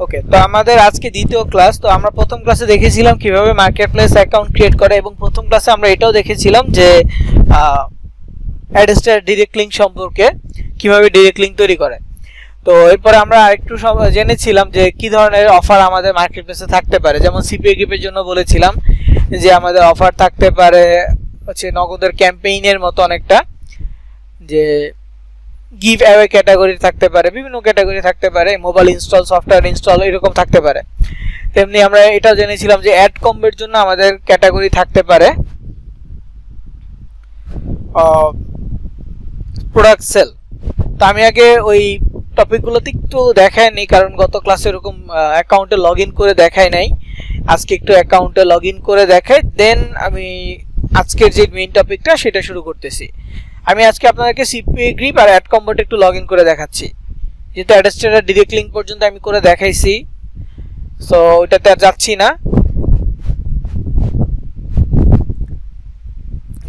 ওকে, তো আমাদের আজকে দ্বিতীয় ক্লাস। তো আমরা প্রথম ক্লাসে দেখেছিলাম কিভাবে মার্কেটপ্লেস অ্যাকাউন্ট ক্রিয়েট করে, এবং প্রথম ক্লাসে আমরা এটাও দেখেছিলাম যে অ্যাডস্টার ডিরেক্ট লিঙ্ক সম্পর্কে, কিভাবে ডিরেক্ট লিঙ্ক তৈরি করে। তো এরপরে আমরা আরেকটু জেনেছিলাম যে কি ধরনের অফার আমাদের মার্কেটপ্লেসে থাকতে পারে। যেমন সিপিএ গ্রিপের জন্য বলেছিলাম যে আমাদের অফার থাকতে পারে হচ্ছে নগদের ক্যাম্পেইনের মতো অনেকটা, যে গিভ অ্যাওয়ে ক্যাটাগরি থাকতে পারে, বিভিন্ন ক্যাটাগরি থাকতে পারে, মোবাইল ইনস্টল, সফটওয়্যার ইনস্টল, এরকম থাকতে পারে। তেমনি আমরা এটাও জেনেছিলাম যে অ্যাড কম্বোর জন্য আমাদের ক্যাটাগরি থাকতে পারে প্রোডাক্ট সেল। তো আমি আগে ওই টপিকগুলোতে একটু দেখাইনি, কারণ গত ক্লাসে এরকম অ্যাকাউন্টে লগ ইন করে দেখাই নাই। আজকে একটু অ্যাকাউন্টে লগ ইন করে দেখাই, দেন আমি আজকের যে মেইন টপিকটা সেটা শুরু করতেছি। আমি আজকে আপনাদেরকে সিপিএ গ্রিপ আর অ্যাড কম্বোটা একটু লগ ইন করে দেখাচ্ছি, যেহেতু অ্যাডস্টারের ডিরেক্ট লিঙ্ক পর্যন্ত আমি করে দেখাইছি, সো ওইটাতে আর যাচ্ছি না।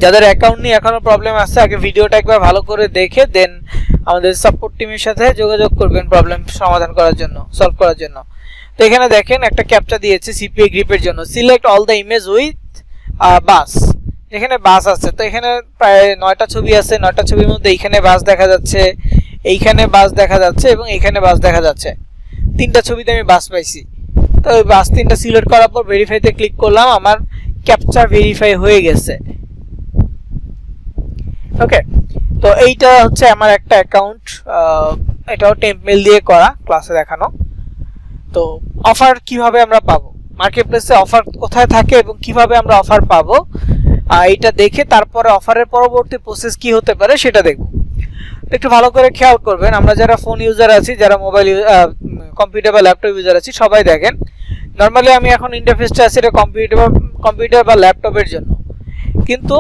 যাদের অ্যাকাউন্ট নিয়ে এখনো প্রবলেম আছে, আগে ভিডিওটা একবার ভালো করে দেখে দেন আমাদের সাপোর্ট টিমের সাথে যোগাযোগ করবেন প্রবলেম সমাধান করার জন্য, সলভ করার জন্য। তো এখানে দেখেন একটা ক্যাপচা দিয়েছে সিপিএ গ্রিপের জন্য, select all the image with bus. এখানে বাস আছে, তো এখানে প্রায় 9টা ছবি আছে। 9টা ছবির মধ্যে এইখানে বাস দেখা যাচ্ছে, এইখানে বাস দেখা যাচ্ছে, এবং এইখানে বাস দেখা যাচ্ছে। 3টা ছবিতে আমি বাস পাইছি। তো ওই বাস 3টা সিলেক্ট করার পর ভেরিফাইতে ক্লিক করলাম, আমার ক্যাপচা ভেরিফাই হয়ে গেছে। ওকে, তো এইটা হচ্ছে আমার একটা অ্যাকাউন্ট, এটাও টেম্পমেল দিয়ে করা, ক্লাসে দেখানো। তো অফার কিভাবে আমরা পাবো, মার্কেটপ্লেসে অফার কোথায় থাকে এবং কিভাবে আমরা অফার পাবো, এইটা দেখে তারপরে অফারের পরবর্তী প্রসেস কি হতে পারে সেটা দেখব। একটু ভালো করে খেয়াল করবেন, আমরা যারা ফোন ইউজার আছি, যারা মোবাইল কম্পিউটার বা ল্যাপটপ ইউজার আছি, সবাই দেখেন নর্মালি আমি এখন ইন্টারফেসটা আছে এটা কম্পিউটার বা ল্যাপটপের জন্য, কিন্তু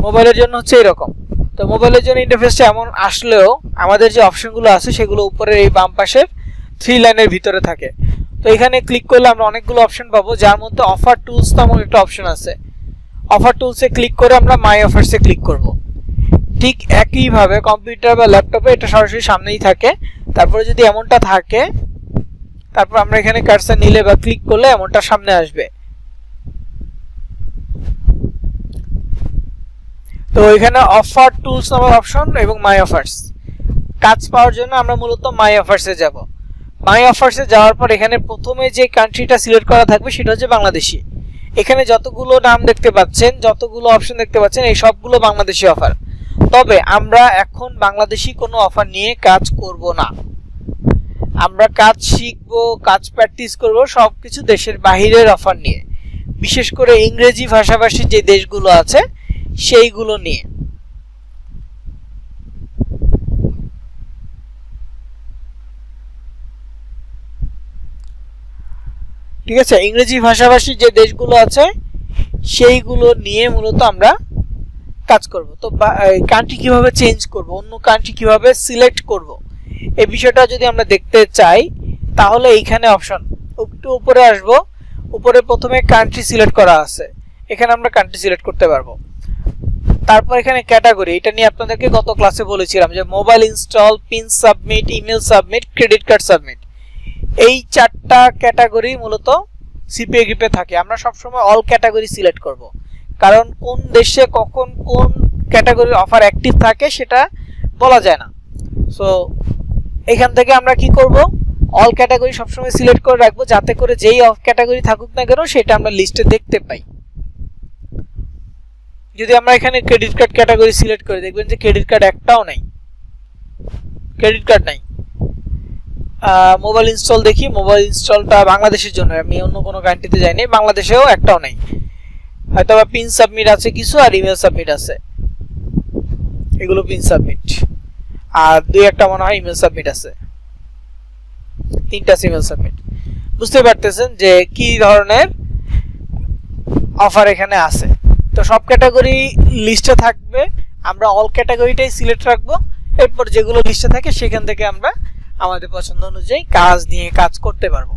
মোবাইলের জন্য হচ্ছে এরকম। তো মোবাইলের জন্য ইন্টারফেসটা এমন আসলেও আমাদের যে অপশনগুলো আছে সেগুলো উপরের এই বাম পাশের 3 লাইনের ভিতরে থাকে। তো এখানে ক্লিক করলে আমরা অনেকগুলো অপশন পাবো, যার মধ্যে অফার টুলস নামক একটা অপশন আছে। অফার টুলসে ক্লিক করে আমরা মাই অফার্সে ক্লিক করব। ঠিক একইভাবে কম্পিউটার বা ল্যাপটপে এটা সরাসরি সামনেই থাকে। তারপরে যদি এমনটা থাকে, তারপর আমরা এখানে কার্সর নিলে বা ক্লিক করলে এমনটা সামনে আসবে। তো এখানে অফার টুলস নামক অপশন এবং মাই অফার্স। কাজ পাওয়ার জন্য আমরা মূলত মাই অফার্সে যাব। মাই অফার্সে যাওয়ার পর এখানে প্রথমে যে কান্ট্রিটা সিলেক্ট করা থাকবে সেটা হচ্ছে বাংলাদেশি। এখানে যতগুলো নাম দেখতে পাচ্ছেন, যতগুলো অপশন দেখতে পাচ্ছেন, এই সবগুলো বাংলাদেশি অফার। তবে আমরা এখন বাংলাদেশি কোনো অফার নিয়ে কাজ করব না, আমরা কাজ শিখব, কাজ প্র্যাকটিস করব সবকিছু দেশের বাহিরের অফার নিয়ে, বিশেষ করে ইংরেজি ভাষাভাষী যে দেশগুলো আছে সেইগুলো নিয়ে। ঠিক আছে, ইংরেজি ভাষাভাষী যে দেশগুলো আছে সেইগুলো নিয়ে মূলত আমরা কাজ করব। তো কান্ট্রি কিভাবে চেঞ্জ করব, অন্য কান্ট্রি কিভাবে সিলেক্ট করব, এই বিষয়টা যদি আমরা দেখতে চাই তাহলে এইখানে অপশন একটু উপরে আসব। উপরে প্রথমে কান্ট্রি সিলেক্ট করা আছে, এখানে আমরা কান্ট্রি সিলেক্ট করতে পারবো। তারপর এখানে ক্যাটাগরি, এটা নিয়ে আপনাদেরকে গত ক্লাসে বলেছিলাম যে mobile install, pin submit, email submit, credit card submit, এই 4টা ক্যাটাগরি মূলত সিপিএ গ্রিপে থাকে। আমরা সবসময় অল ক্যাটাগরি সিলেক্ট করব, কারণ কোন দেশে কখন কোন ক্যাটাগরির অফার অ্যাক্টিভ থাকে সেটা বলা যায় না। সো এখান থেকে আমরা কি করব, অল ক্যাটাগরি সবসময় সিলেক্ট করে রাখবো, যাতে করে যেই অফ ক্যাটাগরি থাকুক না কেন সেটা আমরা লিস্টে দেখতে পাই। যদি আমরা এখানে ক্রেডিট কার্ড ক্যাটাগরি সিলেক্ট করে দেখবেন যে ক্রেডিট কার্ড একটাও নাই, ক্রেডিট কার্ড নাই। মোবাইল ইনস্টল দেখি, মোবাইল ইনস্টলটা বাংলাদেশের জন্য, আমি অন্য কোনো কান্ট্রিতে যাইনি, বাংলাদেশেও একটাও নাই। হয়তো বা পিন সাবমিট আছে কিছু, আর ইমেল সাবমিট আছে, এগুলো পিন সাবমিট, আর 2-1টা মনে হয় ইমেল সাবমিট আছে, 3টা ইমেল সাবমিট। বুঝতে পারতেছেন যে কি ধরনের অফার এখানে আছে। তো সব ক্যাটাগরি লিস্টে থাকবে, আমরা অল ক্যাটাগরিটাই সিলেক্ট রাখবো। এরপর যেগুলো লিস্টে থাকে সেখান থেকে আমরা আমাদের পছন্দ অনুযায়ী কাজ করতে পারবো।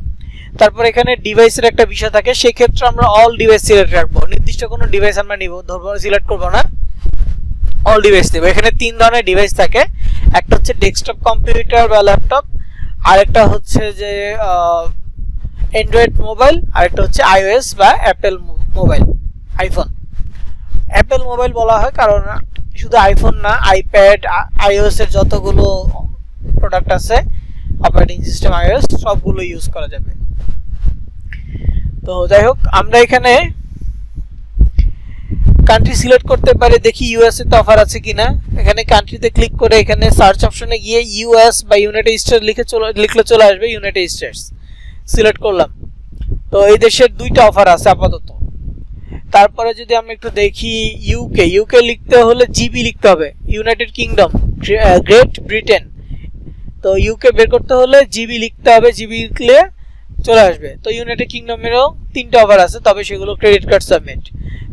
তারপর এখানে ডিভাইসের একটা বিষয় থাকে, সেই ক্ষেত্রে আমরা অল ডিভাইস সিলেক্ট রাখবো। নির্দিষ্ট কোনো ডিভাইস আমরা নিব, ধরবো সিলেক্ট করবো না, অল ডিভাইস নেব। এখানে 3 ধরনের ডিভাইস থাকে, একটা হচ্ছে ডেস্কটপ কম্পিউটার বা ল্যাপটপ, আরেকটা হচ্ছে যে অ্যান্ড্রয়েড মোবাইল, আর একটা হচ্ছে আইওএস বা Apple mobile, iPhone. Apple mobile বলা হয় কারণ শুধু আইফোন না, আইপ্যাড, আইওএস এর যতগুলো প্রোডাক্ট আছে অপারেটিং সিস্টেম আইওএস সবগুলো ইউজ করা যাবে। তো যাই হোক, আমরা এখানে কান্ট্রি সিলেক্ট করতে পারি, দেখি ইউএস এ তো অফার আছে কিনা। এখানে কান্ট্রিতে ক্লিক করে এখানে সার্চ অপশনে গিয়ে ইউএস বা ইউনাইটেড স্টেটস লিখলে চলে আসবে ইউনাইটেড স্টেটস। সিলেক্ট করলাম, তো এই দেশের দুইটা অফার আছে আপাতত। তারপরে যদি আমরা একটু দেখি ইউকে লিখতে হলে জিবি লিখতে হবে, ইউনাইটেড কিংডম, গ্রেট ব্রিটেন। তো ইউকে বের করতে হলে জিবি লিখতে হবে, জিবি লিখলে চলে আসবে। তো ইউনাইটেড কিংডমেরও তিনটা অফার আছে, তবে সেগুলো ক্রেডিট কার্ড সাবমিট।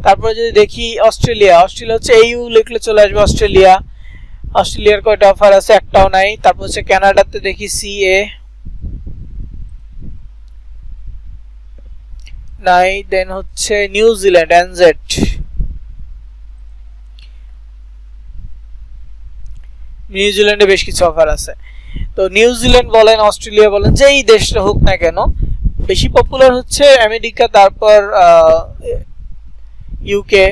তারপরে যদি দেখি অস্ট্রেলিয়া হচ্ছে এইউ লিখলে চলে আসবে অস্ট্রেলিয়ার কয়টা অফার আছে, একটাও নাই। তারপর হচ্ছে কানাডাতে দেখি সিএ নাই। দেন হচ্ছে নিউজিল্যান্ড এনজেড, নিউজিল্যান্ডে বেশ কিছু অফার আছে। তো নিউজিল্যান্ড বলেন, অস্ট্রেলিয়া বলেন, যেই দেশটা হোক না কেন, বেশি পপুলার হচ্ছে আমেরিকা, তারপর ইউকে,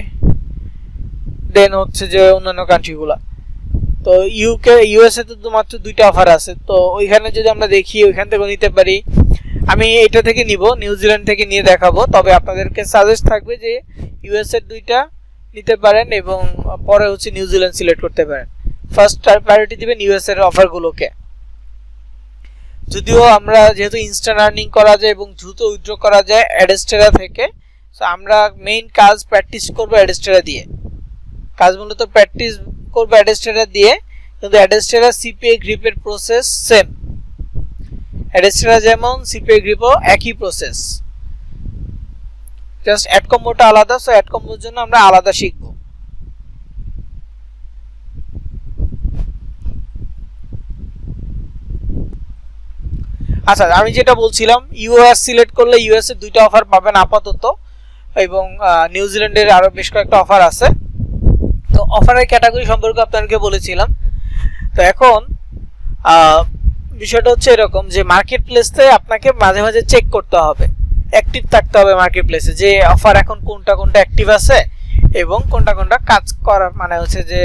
দেন হচ্ছে যে অন্যান্য কান্ট্রিগুলা। তো ইউএসএ তো মাত্র দুইটা অফার আছে। তো ওইখানে যদি আমরা দেখি ওইখান থেকে নিতে পারি। আমি এটা থেকে নিব, নিউজিল্যান্ড থেকে নিয়ে দেখাবো, তবে আপনাদেরকে সাজেস্ট থাকবে যে ইউএসএ দুইটা নিতে পারেন এবং পরে হচ্ছে নিউজিল্যান্ড সিলেক্ট করতে পারেন। ফার্স্ট প্রায়োরিটি দিবেন ইউএস এর অফারগুলোকে। যদিও আমরা যেহেতু ইনস্ট্যান্ট আর্নিং করা যায় এবং দ্রুত উইথড্র করা যায় অ্যাডস্টেরা থেকে, সো আমরা মেইন কাজ প্র্যাকটিস করব অ্যাডস্টেরা দিয়ে। কাজ মূলত প্র্যাকটিস করব অ্যাডস্টেরা দিয়ে, কিন্তু অ্যাডস্টেরা সিপিএ গ্রিপের প্রসেস সেম। অ্যাডস্টেরা যেমন সিপিএ গ্রিপও একই প্রসেস, জাস্ট অ্যাড কম্বোটা আলাদা। সো অ্যাড কম্বোর জন্য আমরা আলাদা শিখব। আচ্ছা, আমি যেটা বলছিলাম, ইউএস সিলেক্ট করলে ইউএস এর দুইটা অফার পাবেন আপাতত, এবং নিউজিল্যান্ডের আরো বেশ কয়েকটা অফার আছে। তো অফারের ক্যাটাগরি সম্পর্কে আপনাদেরকে বলেছিলাম। তো এখন বিষয়টা হচ্ছে এরকম যে মার্কেট প্লেসে আপনাকে মাঝে মাঝে চেক করতে হবে, অ্যাক্টিভ থাকতে হবে মার্কেট প্লেসে, যে অফার এখন কোনটা কোনটা অ্যাক্টিভ আছে এবং কোনটা কোনটা কাজ করার মানে হচ্ছে যে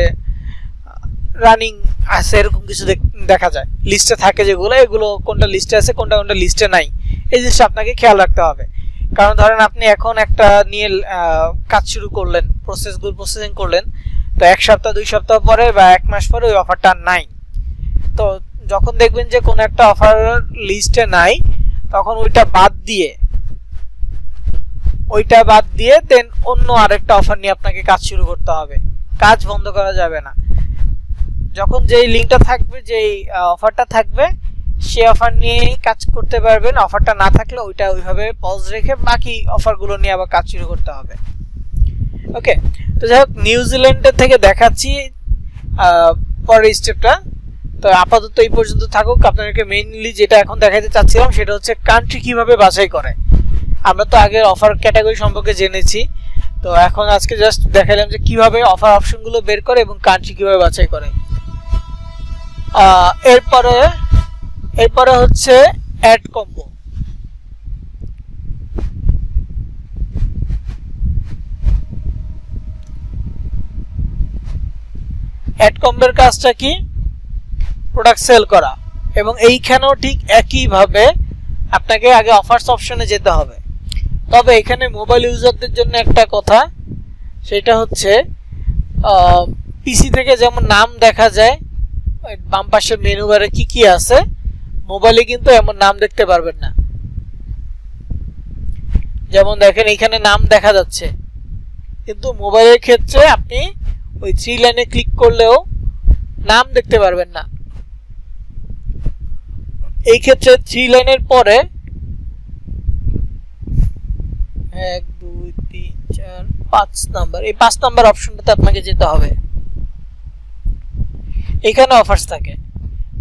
রানিং আছে, এরকম কিছু দেখা যায় লিস্টে থাকে যেগুলো, এগুলো কোনটা লিস্টে আছে কোনটা কোনটা লিস্টে নাই, এই জিনিসটা আপনাকে খেয়াল রাখতে হবে। কারণ ধরেন আপনি এখন একটা নিয়ে কাজ শুরু করলেন, প্রসেসিং করলেন, তো এক সপ্তাহ 2 সপ্তাহ পরে বা 1 মাস পরে ওই অফারটা নাই। তো যখন দেখবেন যে কোনো একটা অফার লিস্টে নাই, তখন ওইটা বাদ দিয়ে দেন অন্য আরেকটা অফার নিয়ে আপনাকে কাজ শুরু করতে হবে। কাজ বন্ধ করা যাবে না। যখন যেই লিঙ্কটা থাকবে, যেই অফারটা থাকবে, সেই অফার নিয়ে কাজ করতে পারবেন। অফারটা না থাকলে ওইটা ওইভাবে পজ রেখে বাকি অফারগুলো নিয়ে আবার কাজ শুরু করতে হবে। ওকে, তো যাই হোক, নিউজিল্যান্ডের থেকে দেখাচ্ছি পরের স্টেপটা। তো আপাতত এই পর্যন্ত থাকুক। আপনাদেরকে মেইনলি যেটা এখন দেখাতে চাচ্ছিলাম সেটা হচ্ছে কান্ট্রি কিভাবে বাছাই করে। আমরা তো আগে অফার ক্যাটাগরি সম্পর্কে জেনেছি, তো এখন আজকে জাস্ট দেখালাম যে কিভাবে অফার অপশনগুলো বের করে এবং কান্ট্রি কিভাবে বাছাই করে। এরপরে হচ্ছে অ্যাড কম্বো। অ্যাড কম্বোর কাজটা কি? প্রোডাক্ট সেল করা, এবং এইখানেও ঠিক একইভাবে আপনাকে আগে অফার্স অপশনে যেতে হবে। তবে এখানে মোবাইল ইউজারদের জন্য একটা কথা, সেটা হচ্ছে পিসি থেকে যেমন নাম দেখা যায় বাম পাশে মেনু বারে কি কি আছে, মোবাইলে কিন্তু এমন নাম দেখতে পারবেন না। যেমন দেখেন এখানে নাম দেখা যাচ্ছে, কিন্তু মোবাইলের ক্ষেত্রে আপনি ওই 3 লাইনে ক্লিক করলেও নাম দেখতে পারবেন না। এই ক্ষেত্রে 3 লাইনের পরে 1 2 3 4 5 নাম্বার, এই 5 নাম্বার অপশনটাতে আপনাকে যেতে হবে। এখানে অফার্স থাকে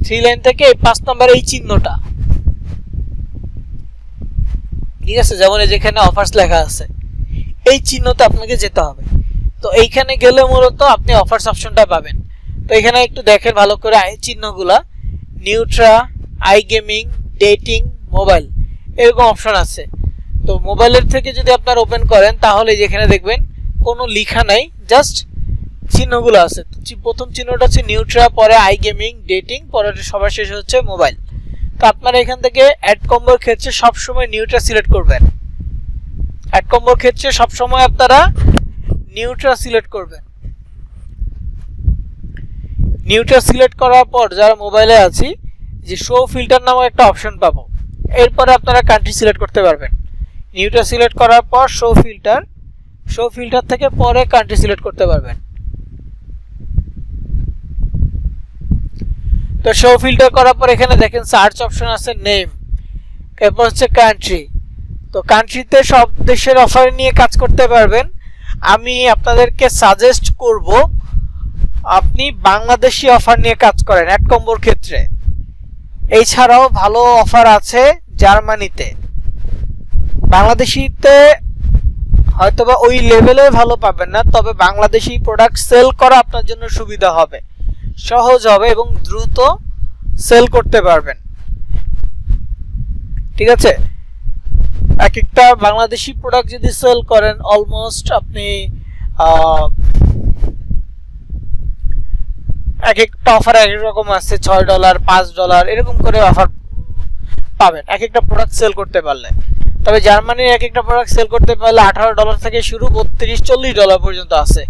3 লাইন থেকে এই 5 নাম্বার এই চিহ্নটা, ঠিক আছে, যেমন যেখানে অফার্স লেখা আছে এই চিহ্নতে আপনাকে যেতে হবে। তো এইখানে গেলে মূলত আপনি অফার্স অপশনটা পাবেন। তো এখানে একটু দেখেন ভালো করে চিহ্নগুলা, nutra, iGaming, dating, mobile, এরকম অপশন আছে। তো মোবাইলের থেকে যদি আপনারা ওপেন করেন তাহলে যেখানে দেখবেন কোনো লেখা নাই, জাস্ট চিহ্নগুলো আছে। প্রথম চিহ্নটা হচ্ছে নিউট্রা, পরে আই গেমিং, ডেটিং, পরে সবার শেষে হচ্ছে মোবাইল। তো আপনারা এখান থেকে অ্যাড কম্বোর ক্ষেত্রে সবসময় নিউট্রা সিলেক্ট করবেন। অ্যাড কম্বোর ক্ষেত্রে সবসময় আপনারা নিউট্রা সিলেক্ট করবেন। নিউট্রা সিলেক্ট করার পর যারা মোবাইলে আছি যে শো ফিল্টার নামক একটা অপশন পাবো, এরপরে আপনারা কান্ট্রি সিলেক্ট করতে পারবেন। নিউট্রা সিলেক্ট করার পর শো ফিল্টার থেকে পরে কান্ট্রি সিলেক্ট করতে পারবেন। তো শো ফিল্টার করার পর এখানে দেখেন সার্চ অপশন আছে, নেম, এরপর হচ্ছে কান্ট্রি। তো কান্ট্রিতে সব দেশের অফার নিয়ে কাজ করতে পারবেন। আমি আপনাদেরকে সাজেস্ট করব আপনি বাংলাদেশি অফার নিয়ে কাজ করেন অ্যাড কম্বোর ক্ষেত্রে। এছাড়াও ভালো অফার আছে জার্মানিতে। বাংলাদেশিতে হয়তোবা ওই লেভেলে ভালো পাবেন না, তবে বাংলাদেশি প্রোডাক্ট সেল করা আপনার জন্য সুবিধা হবে, সহজ হবে এবং দ্রুত সেল করতে পারবেন। ঠিক আছে, এক একটা বাংলাদেশি প্রোডাক্ট যদি সেল করেন অলমোস্ট আপনি এক একটা অফার এক রকম আছে, $6, $5 এরকম করে অফার পাবেন এক একটা প্রোডাক্ট সেল করতে পারলে। তবে জার্মানির এক একটা প্রোডাক্ট সেল করতে পারলে $18 থেকে শুরু $32-40 পর্যন্ত আছে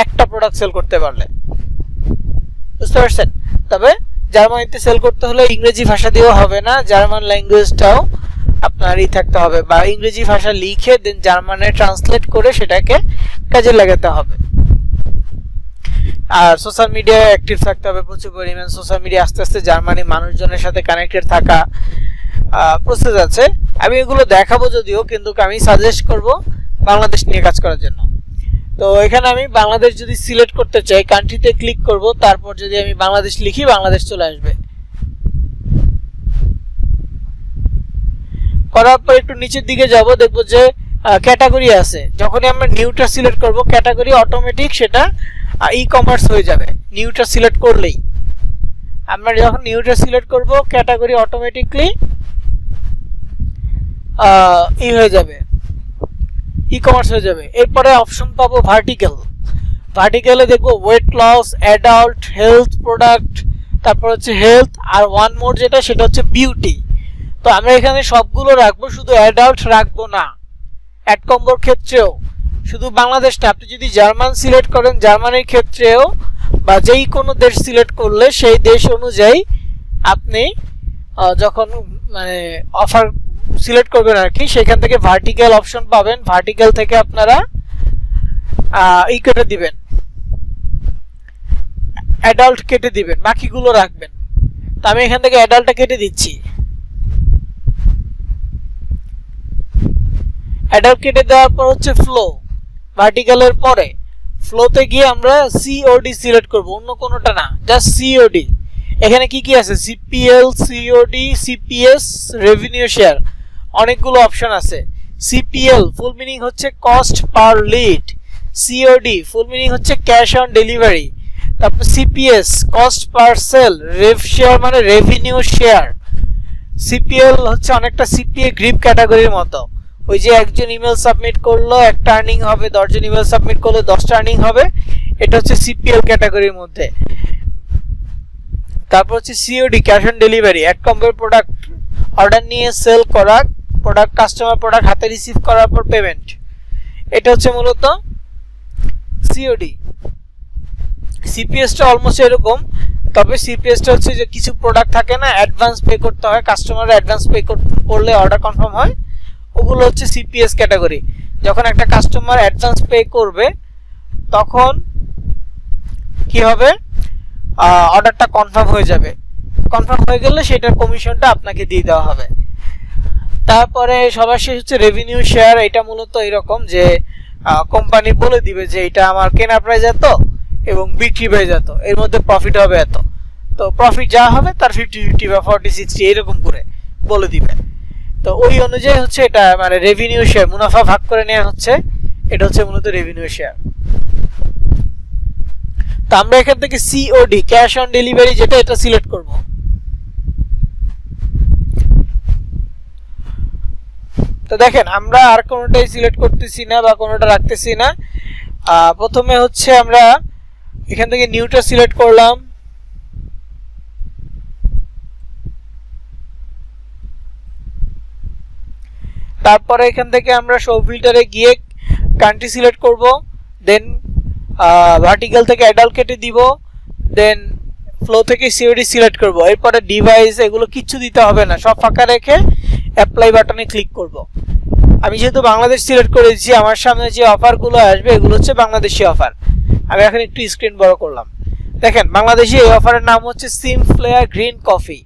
একটা প্রোডাক্ট সেল করতে পারলে, বুঝতে পারছেন। তবে জার্মানিতে সেল করতে হলে ইংরেজি ভাষা দিয়েও হবে না, জার্মান ল্যাঙ্গুয়েজটাও আপনারই থাকতে হবে, বা ইংরেজি ভাষা লিখে দেন জার্মানে ট্রান্সলেট করে সেটাকে কাজে লাগাতে হবে। আর সোশ্যাল মিডিয়ায় অ্যাক্টিভ থাকতে হবে প্রচুর পরিমাণ। সোশ্যাল মিডিয়া আস্তে আস্তে জার্মানি মানুষজনের সাথে কানেক্টেড থাকা প্রসেস আছে, আমি এগুলো দেখাবো যদিও, কিন্তু আমি সাজেস্ট করব বাংলাদেশ নিয়ে কাজ করার জন্য। তো এখানে আমি বাংলাদেশ যদি সিলেক্ট করতে চাই কান্ট্রিতে ক্লিক করব, তারপর যদি আমি বাংলাদেশ লিখি বাংলাদেশ চলে আসবে। করার পর একটু নিচের দিকে যাব, দেখবো যে ক্যাটাগরি আছে। যখনই আমরা নিউটা সিলেক্ট করব ক্যাটাগরি অটোমেটিক সেটা ই কমার্স হয়ে যাবে নিউটা সিলেক্ট করলেই। আমরা যখন নিউটা সিলেক্ট করব ক্যাটাগরি অটোমেটিকলি ই হয়ে যাবে, ই কমার্স হয়ে যাবে। এরপরে অপশন পাবো ভার্টিক্যালে দেখবো weight loss, adult, health product, তারপর হচ্ছে হেলথ, আর ওয়ান মোর যেটা সেটা হচ্ছে বিউটি। তো আমরা এখানে সবগুলো রাখবো, শুধু অ্যাডাল্ট রাখবো না। অ্যাড কম্বোর ক্ষেত্রেও শুধু বাংলাদেশ না, আপনি যদি জার্মান সিলেক্ট করেন জার্মানির ক্ষেত্রেও বা যেই কোনো দেশ সিলেক্ট করলে সেই দেশ অনুযায়ী আপনি যখন মানে অফার সিলেক্ট করবেন আর কি, সেখান থেকে ভার্টিক্যাল অপশন পাবেন। ভার্টিক্যাল থেকে আপনারা ই কেটে দিবেন, অ্যাডাল্ট কেটে দিবেন, বাকিগুলো রাখবেন। তো আমি এখান থেকে অ্যাডাল্টটা কেটে দিচ্ছি। অ্যাডাল্ট কেটে দেওয়ার পর হচ্ছে ফ্লো, ভার্টিক্যালের পরে ফ্লোতে গিয়ে আমরা সিওডি সিলেক্ট করব, অন্য কোনোটা না, জাস্ট সিওডি। এখানে কি কি আছে? CPL, COD, CPS, revenue share, অনেকগুলো অপশন আছে। সিপিএল ফুল মিনিং হচ্ছে cost per lead, COD full meaning হচ্ছে ক্যাশ অন ডেলিভারি, তারপর CPS cost per sale, rev share মানে রেভিনিউ শেয়ার। সিপিএল হচ্ছে অনেকটা সিপিএ গ্রিপ ক্যাটাগরির মতো, ওই যে একজন ইমেল সাবমিট করলো একটা আর্নিং হবে, 10 জন ইমেল সাবমিট করলে 10টা আর্নিং হবে, এটা হচ্ছে সিপিএল ক্যাটাগরির মধ্যে। তারপর হচ্ছে COD cash on delivery, ad কম্বোর প্রোডাক্ট অর্ডার নিয়ে সেল করা, প্রোডাক্ট কাস্টমার প্রোডাক্ট হাতে রিসিভ করার পর পেমেন্ট, এটা হচ্ছে মূলত সিওডি। সিপিএসটা অলমোস্ট এরকম, তবে সিপিএসটা হচ্ছে যে কিছু প্রোডাক্ট থাকে না অ্যাডভান্স পে করতে হয়, কাস্টমার অ্যাডভান্স পে করলে অর্ডার কনফার্ম হয়, ওগুলো হচ্ছে সিপিএস ক্যাটাগরি। যখন একটা কাস্টমার অ্যাডভান্স পে করবে তখন কি হবে, অর্ডারটা কনফার্ম হয়ে যাবে, কনফার্ম হয়ে গেলে সেটার কমিশনটা আপনাকে দিয়ে দেওয়া হবে। তারপরে সবার শেষ হচ্ছে রেভিনিউ শেয়ার, এটা মূলত এরকম যে কোম্পানি বলে দিবে যে এটা আমার কেনা প্রাইস এত এবং বিক্রি প্রাইস এত, এর মধ্যে প্রফিট হবে এত, তো প্রফিট যা হবে তার 50-50 বা 40-60 এরকম করে বলে দিবে। তো ওই অনুযায়ী হচ্ছে এটা মানে রেভিনিউ শেয়ার, মুনাফা ভাগ করে নেওয়া হচ্ছে, এটা হচ্ছে মূলত রেভিনিউ শেয়ার। তো আমরা এখান থেকে সিওডি ক্যাশ অন ডেলিভারি যেটা, এটা সিলেক্ট করব। তো দেখেন আমরা আর কোনোটাই সিলেক্ট করতেছি না বা কোনোটা রাখতেছি না। প্রথমে হচ্ছে আমরা এখান থেকে নিউটা সিলেক্ট করলাম, তারপরে এখান থেকে আমরা শো ফিল্টারে গিয়ে কান্ট্রি সিলেক্ট করব, দেন ভার্টিক্যাল থেকে অ্যাডাল্ট কেটে দিব, দেন ফ্লো থেকে সিওডি সিলেক্ট করব। এরপরে ডিভাইস এগুলো কিচ্ছু দিতে হবে না, সব ফাঁকা রেখে অ্যাপ্লাই বাটনে ক্লিক করব। আমি যেহেতু বাংলাদেশ সিলেক্ট করেছি, আমার সামনে যে অফারগুলো আসবে এগুলো হচ্ছে বাংলাদেশি অফার। আমি এখন একটু স্ক্রিন বড় করলাম। দেখেন বাংলাদেশি এই অফারের নাম হচ্ছে সিম ফ্লেয়ার গ্রিন কফি।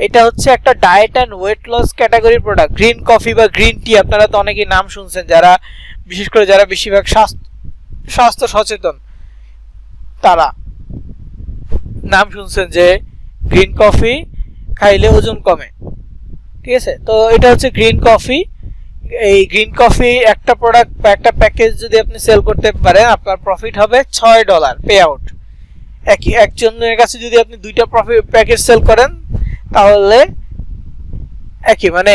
এটা হচ্ছে একটা ডায়েট অ্যান্ড ওয়েট লস ক্যাটাগরির প্রোডাক্ট। গ্রিন কফি বা গ্রিন টি আপনারা তো অনেকেই নাম শুনছেন, যারা বিশেষ করে যারা বেশিরভাগ স্বাস্থ্য সচেতন তারা নাম শুনছেন যে গ্রিন কফি খাইলে ওজন কমে। ঠিক আছে, তো এটা হচ্ছে গ্রিন কফি। এই গ্রিন কফি একটা প্রোডাক্ট বা একটা প্যাকেজ যদি আপনি সেল করতে পারেন, আপনার প্রফিট হবে $6 পে আউট। একজনের কাছে যদি আপনি দুইটা প্যাকেজ সেল করেন তাহলে একই, মানে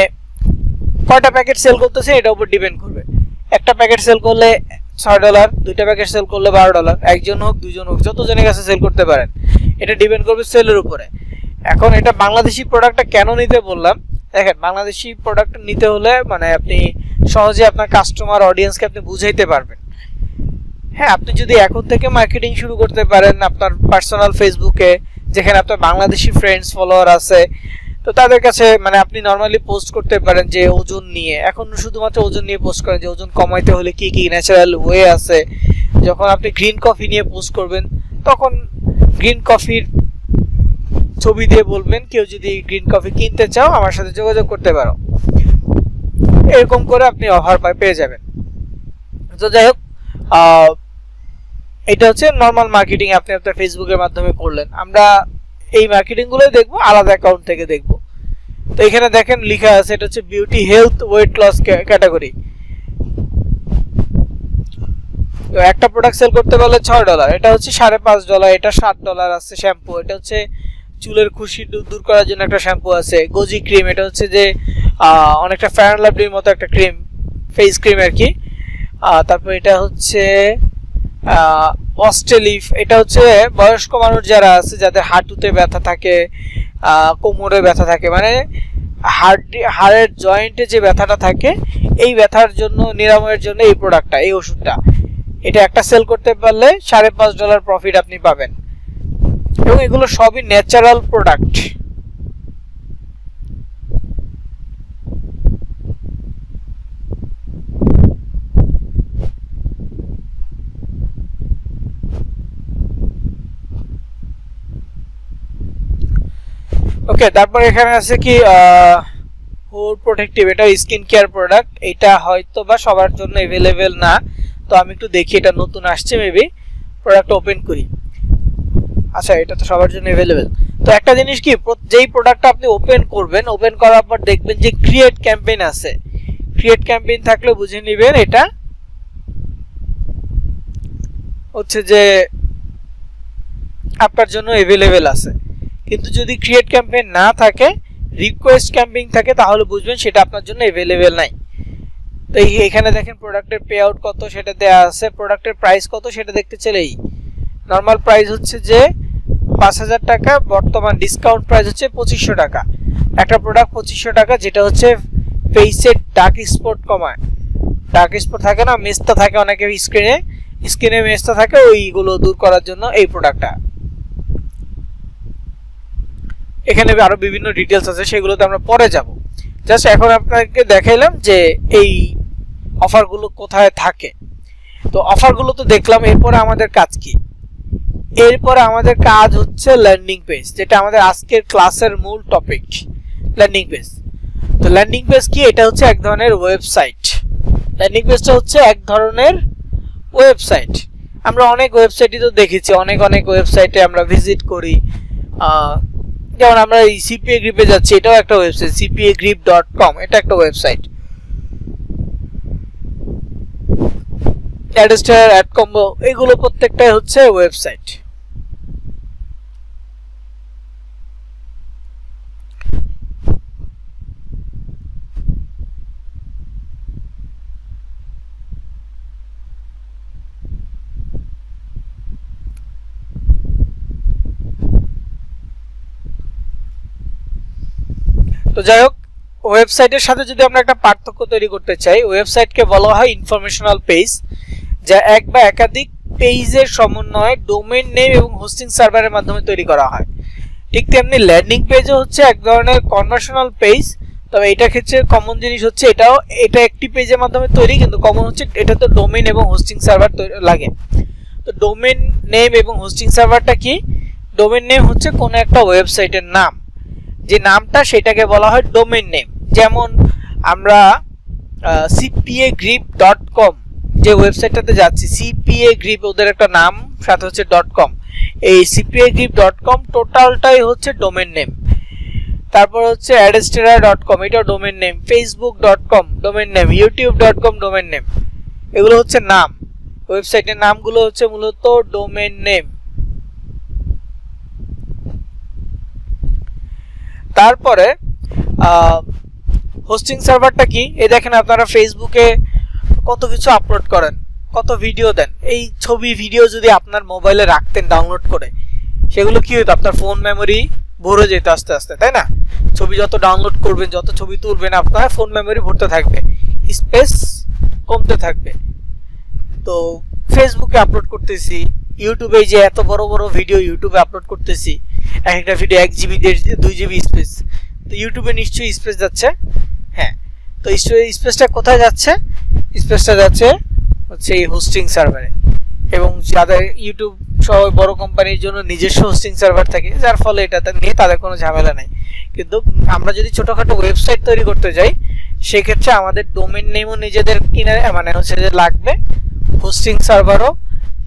কয়টা প্যাকেট সেল করতেছে এটার উপর ডিপেন্ড করবে। একটা প্যাকেট সেল করলে $6, দুইটা প্যাকেট সেল করলে $12, একজন হোক দুইজন হোক যতজনের কাছে সেল করতে পারেন, এটা ডিপেন্ড করবে সেলের উপরে। এখন এটা বাংলাদেশি প্রোডাক্টটা কেন নিতে বললাম, দেখেন বাংলাদেশি প্রোডাক্ট নিতে হলে মানে আপনি সহজে আপনার কাস্টমার অডিয়েন্সকে আপনি বুঝাইতে পারবেন। হ্যাঁ, আপনি যদি এখন থেকে মার্কেটিং শুরু করতে পারেন আপনার পার্সোনাল ফেসবুকে, যেখানে আপনার বাংলাদেশি ফ্রেন্ডস ফলোয়ার আছে, তো তাদের কাছে মানে আপনি নর্মালি পোস্ট করতে পারেন যে ওজন নিয়ে, এখন শুধুমাত্র ওজন নিয়ে পোস্ট করেন যে ওজন কমাইতে হলে কি কি ন্যাচারাল ওয়ে আছে। যখন আপনি গ্রিন কফি নিয়ে পোস্ট করবেন তখন গ্রিন কফির ছবি দিয়ে বলবেন কেউ যদি গ্রিন কফি কিনতে চাও আমার সাথে যোগাযোগ করতে পারো। এরকম করে আপনি অফার পেয়ে যাবেন। তো যাই হোক, এটা হচ্ছে নর্মাল মার্কেটিং আপনি আপনার ফেসবুকের মাধ্যমে করলেন। আমরা এই মার্কেটিং গুলোই দেখবো আলাদা অ্যাকাউন্ট থেকে দেখবো। তো এখানে দেখেন লেখা আছে এটা হচ্ছে beauty health weight loss category. তো একটা প্রোডাক্ট সেল করতে পারলে $6, এটা হচ্ছে $5.5, এটা $7 আছে শ্যাম্পু। এটা হচ্ছে চুলের খুশি দূর করার জন্য একটা শ্যাম্পু আছে। গোজি ক্রিম, এটা হচ্ছে যে অনেকটা ফেয়ার অ্যান্ড লাভলির মতো একটা ক্রিম, ফেস ক্রিম আর কি। তারপর এটা হচ্ছে অস্টেলিফ, এটা হচ্ছে বয়স্ক মানুষ যারা আছে যাদের হাঁটুতে ব্যথা থাকে, কোমরে ব্যথা থাকে, মানে হাড়ের জয়েন্টে যে ব্যথাটা থাকে এই ব্যথার জন্য নিরাময়ের জন্য এই প্রোডাক্টটা, এই ওষুধটা, এটা একটা সেল করতে পারলে $5.5 প্রফিট আপনি পাবেন। এবং এগুলো সবই ন্যাচারাল প্রোডাক্ট। ওকে, তারপর এখানে আছে কি হোর প্রোটেক্টিভ, এটা স্কিন কেয়ার প্রোডাক্ট। এটা হয়তো বা সবার জন্য अवेलेबल না, তো আমি একটু দেখি, এটা নতুন আসছে মেবি, প্রোডাক্ট ওপেন করি। আচ্ছা, এটা তো সবার জন্য अवेलेबल। তো একটা জিনিস কি, যেই প্রোডাক্টটা আপনি ওপেন করবেন, ওপেন করার পর দেখবেন যে ক্রিয়েট ক্যাম্পেইন আছে। ক্রিয়েট ক্যাম্পেইন থাকলে বুঝে নেবেন এটা হচ্ছে যে আপনার জন্য अवेलेबल আছে। কিন্তু যদি ক্রিয়েট ক্যাম্পেইন না থাকে, রিকোয়েস্ট ক্যাম্পেইন থাকে, তাহলে বুঝবেন সেটা আপনার জন্য अवेलेबल নাই। তো এখানে দেখেন প্রোডাক্টের পে আউট কত সেটা দেয়া আছে, প্রোডাক্টের প্রাইস কত সেটা দেখতে চাইলেই নরমাল প্রাইস হচ্ছে যে 5000 টাকা, বর্তমান ডিসকাউন্ট প্রাইস হচ্ছে 2500 টাকা। একটা প্রোডাক্ট 2500 টাকা, যেটা হচ্ছে ফেসের ডার্ক স্পট কমায়। ডার্ক স্পট থাকে না, মেস্তা থাকে অনেকের স্কিনে মেস্তা থাকে, ওইগুলো দূর করার জন্য এই প্রোডাক্টটা। এখানে আরো বিভিন্ন ডিটেলস আছে, সেগুলোতে আমরা পরে যাব। জাস্ট এখন আপনাকে দেখাইলাম যে এই অফারগুলো কোথায় থাকে। তো অফারগুলো তো দেখলাম, এরপরে আমাদের কাজ কি? এরপরে আমাদের কাজ হচ্ছে ল্যান্ডিং পেজ, যেটা আমাদের আজকের ক্লাসের মূল টপিক, ল্যান্ডিং পেজ। তো ল্যান্ডিং পেজ কি? এটা হচ্ছে এক ধরনের ওয়েবসাইট। ল্যান্ডিং পেজটা হচ্ছে এক ধরনের ওয়েবসাইট। আমরা অনেক ওয়েবসাইটই তো দেখেছি, অনেক ওয়েবসাইটে আমরা ভিজিট করি। যেমন আমরা এই সিপিএ গ্রিপে যাচ্ছি, এটাও একটা ওয়েবসাইট, cpagrip.com, এটা একটা ওয়েবসাইট। অ্যাডস্টার, অ্যাডকম্বো, এগুলো প্রত্যেকটাই হচ্ছে ওয়েবসাইট। তো যাই হোক, ওয়েবসাইটের সাথে যদি আমরা একটা পার্থক্য তৈরি করতে চাই, ওয়েবসাইটকে বলা হয় ইনফরমেশনাল পেজ, যা এক বা একাধিক পেজের সমন্বয়ে ডোমেইন নেম এবং হোস্টিং সার্ভারের মাধ্যমে তৈরি করা হয়। ঠিক তেমনি ল্যান্ডিং পেজও হচ্ছে এক ধরনের কনভার্সনাল পেজ, তবে এটা ক্ষেত্রে কমন জিনিস হচ্ছে এটা একটি পেজের মাধ্যমে তৈরি, কিন্তু কমন হচ্ছে এটা তো ডোমেইন এবং হোস্টিং সার্ভার লাগে। তো ডোমেইন নেম এবং হোস্টিং সার্ভারটা কি? ডোমেইন নেম হচ্ছে কোনো একটা ওয়েবসাইটের নাম, যে নামটা সেটাকে বলা হয় ডোমেইন নেম। যেমন আমরা cpagrip.com যে ওয়েবসাইটটাতে যাচ্ছি, cpagrip ওদের একটা নাম, সাথে হচ্ছে .com, এই cpagrip.com টোটালটাই হচ্ছে ডোমেইন নেম। তারপর হচ্ছে adstera.com, এটাও domain name, facebook.com domain name, youtube.com domain name. এগুলো হচ্ছে নাম, ওয়েবসাইটের নামগুলো হচ্ছে মূলত ডোমেইন নেম। তারপরে হোস্টিং সার্ভারটা কি? এই দেখেন, আপনারা ফেসবুকে কত কিছু আপলোড করেন, কত ভিডিও দেন। এই ছবি ভিডিও যদি আপনার মোবাইলে রাখতেন ডাউনলোড করে, সেগুলো কি হতো? আপনার ফোন মেমোরি ভরে যেত আস্তে আস্তে, তাই না? ছবি যত ডাউনলোড করবেন, যত ছবি তুলবেন, আপনার ফোন মেমোরি ভরতে থাকবে, স্পেস কমতে থাকবে। তো ফেসবুকে আপলোড করতেছি, ইউটিউবে যে এত বড় বড় ভিডিও ইউটিউবে আপলোড করতেছি, এক একটা ভিডিও 1 জিবি 2 জিবি স্পেস, তো ইউটিউবে নিশ্চয়ই স্পেস যাচ্ছে। হ্যাঁ, তো স্পেসটা কোথায় যাচ্ছে? স্পেসটা যাচ্ছে হচ্ছে এই হোস্টিং সার্ভারে। এবং যাদের ইউটিউব সহ বড় কোম্পানির জন্য নিজস্ব হোস্টিং সার্ভার থাকে, যার ফলে এটা নিয়ে তাদের কোনো ঝামেলা নাই। কিন্তু আমরা যদি ছোটখাটো ওয়েবসাইট তৈরি করতে যাই, সেক্ষেত্রে আমাদের ডোমেইন নেমও নিজেদের কিনে মানে হচ্ছে যে লাগবে, হোস্টিং সার্ভারও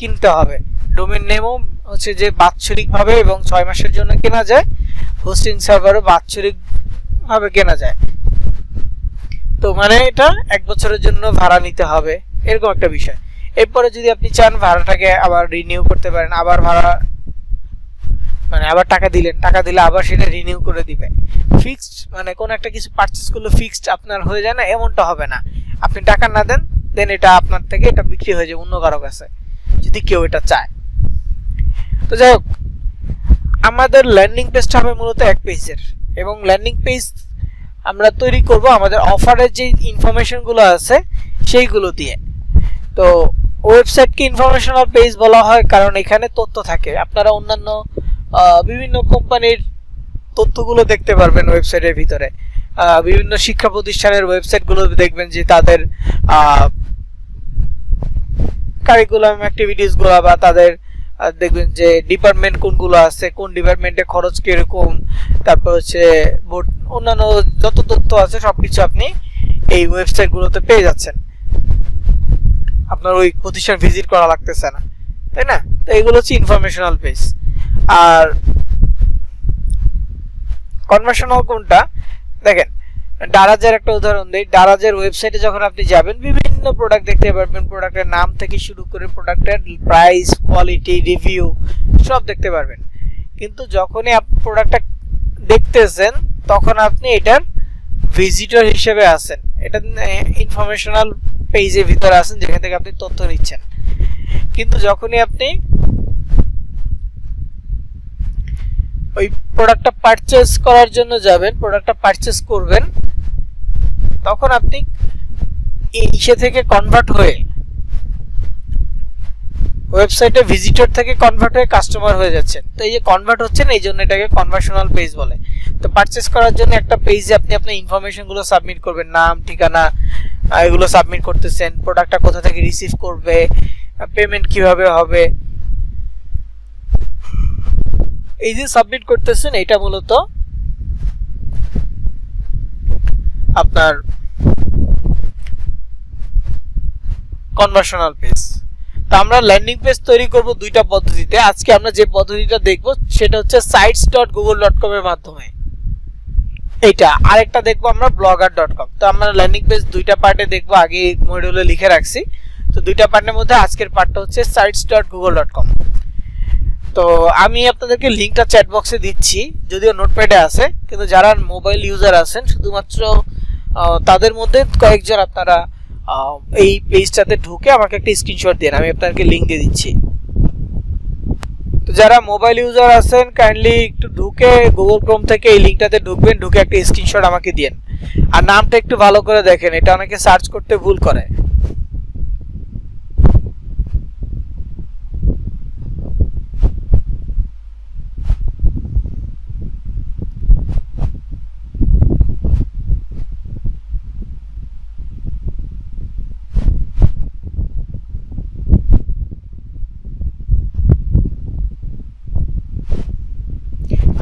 কিনতে হবে। ডোমেইন নেমও হচ্ছে যে বাৎসরিকভাবে এবং 6 মাসের জন্য কেনা যায়, হোস্টিং সার্ভারও বাৎসরিকভাবে কেনা যায়। তো মানে এটা 1 বছরের জন্য ভাড়া নিতে হবে, এরকম একটা বিষয়। এরপরে যদি আপনি চান ভাড়াটাকে আবার রিনিউ করতে পারেন, আবার ভাড়া মানে আবার টাকা দিলে আবার সেটা রিনিউ করে দিবে। ফিক্সড মানে কোন একটা কিছু পারচেজ করলে ফিক্সড আপনার হয়ে যায় না, এমনটা হবে না। আপনি টাকা না দেন, দেন এটা আপনার থেকে এটা বিক্রি হয়ে যায় অন্য কারো কাছে, যদি কেউ এটা চায়। তো যাই হোক, আমাদের ল্যান্ডিং পেজটা হবে মূলত 1 পেজের, এবং ল্যান্ডিং পেজ আমরা তৈরি করব আমাদের অফারের যে ইনফরমেশনগুলো আছে সেইগুলো দিয়ে। তো ওয়েবসাইটকে ইনফরমেশনাল পেজ বলা হয় কারণ এখানে তথ্য থাকে। আপনারা অন্যান্য বিভিন্ন কোম্পানির তথ্যগুলো দেখতে পারবেন ওয়েবসাইটের ভিতরে। বিভিন্ন শিক্ষা প্রতিষ্ঠানের ওয়েবসাইটগুলো দেখবেন যে তাদের কারিকুলাম অ্যাক্টিভিটিসগুলো বা তাদের দেখবেন যে ডিপার্টমেন্ট কোনগুলো আছে, কোন ডিপার্টমেন্টে খরচ কিরকম, তারপর হচ্ছে অন্যান্য যত তথ্য আছে সবকিছু আপনি এই ওয়েবসাইটগুলোতে পেয়ে যাচ্ছেন। আপনার ওই প্রতিষ্ঠান ভিজিট করা লাগতেছে না, তাই না? তো এগুলো হচ্ছে ইনফরমেশনাল পেজ। আর কনভার্সনাল কোনটা? দেখেন, দারাজের একটা উদাহরণ দেই। দারাজের ওয়েবসাইটে যখন আপনি যাবেন, বিভিন্ন প্রোডাক্ট দেখতে পারবেন, প্রোডাক্টের নাম থেকে শুরু করে প্রোডাক্টের প্রাইস, কোয়ালিটি, রিভিউ সব দেখতে পারবেন। কিন্তু যখনই আপনি প্রোডাক্টটা দেখতেছেন, তখন আপনি এটার ভিজিটর হিসেবে আছেন, এটা ইনফরমেশনাল পেজের ভিতরে আছেন, যেখান থেকে আপনি তথ্য নিচ্ছেন। কিন্তু যখনই আপনি ওই প্রোডাক্টটা পারচেজ করার জন্য যাবেন, প্রোডাক্টটা পারচেজ করবেন, তখন আপনি ইসে থেকে কনভার্ট হয়ে ওয়েবসাইটে ভিজিটর থেকে কনভার্ট হয়ে কাস্টমার হয়ে যাচ্ছেন। তো এই যে কনভার্ট হচ্ছেন, এই জন্য এটাকে কনভার্সনাল পেজ বলে। তো পারচেজ করার জন্য একটা পেজে আপনি আপনার ইনফরমেশনগুলো সাবমিট করবেন, নাম, ঠিকানা, এগুলো সাবমিট করতেছেন, প্রোডাক্টটা কোথা থেকে রিসিভ করবে, পেমেন্ট কিভাবে হবে, এই যে সাবমিট করতেছেন, এটা মূলত আপনার কনভার্সনাল পেজ। তো আমরা ল্যান্ডিং পেজ তৈরি করব 2টা পদ্ধতিতে। আজকে আমরা যে পদ্ধতিটা দেখব সেটা হচ্ছে sites.google.com এর মাধ্যমে, এইটা। আরেকটা দেখবো আমরা blogger.com। তো আমরা ল্যান্ডিং পেজ 2টা পার্টে দেখবো, আগে মডিউলে লিখে রাখছি। তো 2টা পার্টের মধ্যে আজকের পার্টটা হচ্ছে sites.google.com। তো আমি আপনাদেরকে লিংকটা চ্যাট বক্সে দিচ্ছি, যদিও নোটপ্যাডে আছে, কিন্তু যারা মোবাইল ইউজার আছেন শুধুমাত্র তাদের মধ্যে কয়েকজন আপনারা এই পেজটাতে ঢুকে আমাকে একটা স্ক্রিনশট দেন, আমি আপনাদেরকে লিংক দিয়ে দিচ্ছি। তো যারা মোবাইল ইউজার আছেন কাইন্ডলি একটু ঢুকে গুগল ক্রোম থেকে এই লিংকটাতে ঢুকবেন, ঢুকে একটা স্ক্রিনশট আমাকে দিন। আর নামটা একটু ভালো করে দেখেন, এটা অনেকে সার্চ করতে ভুল করে।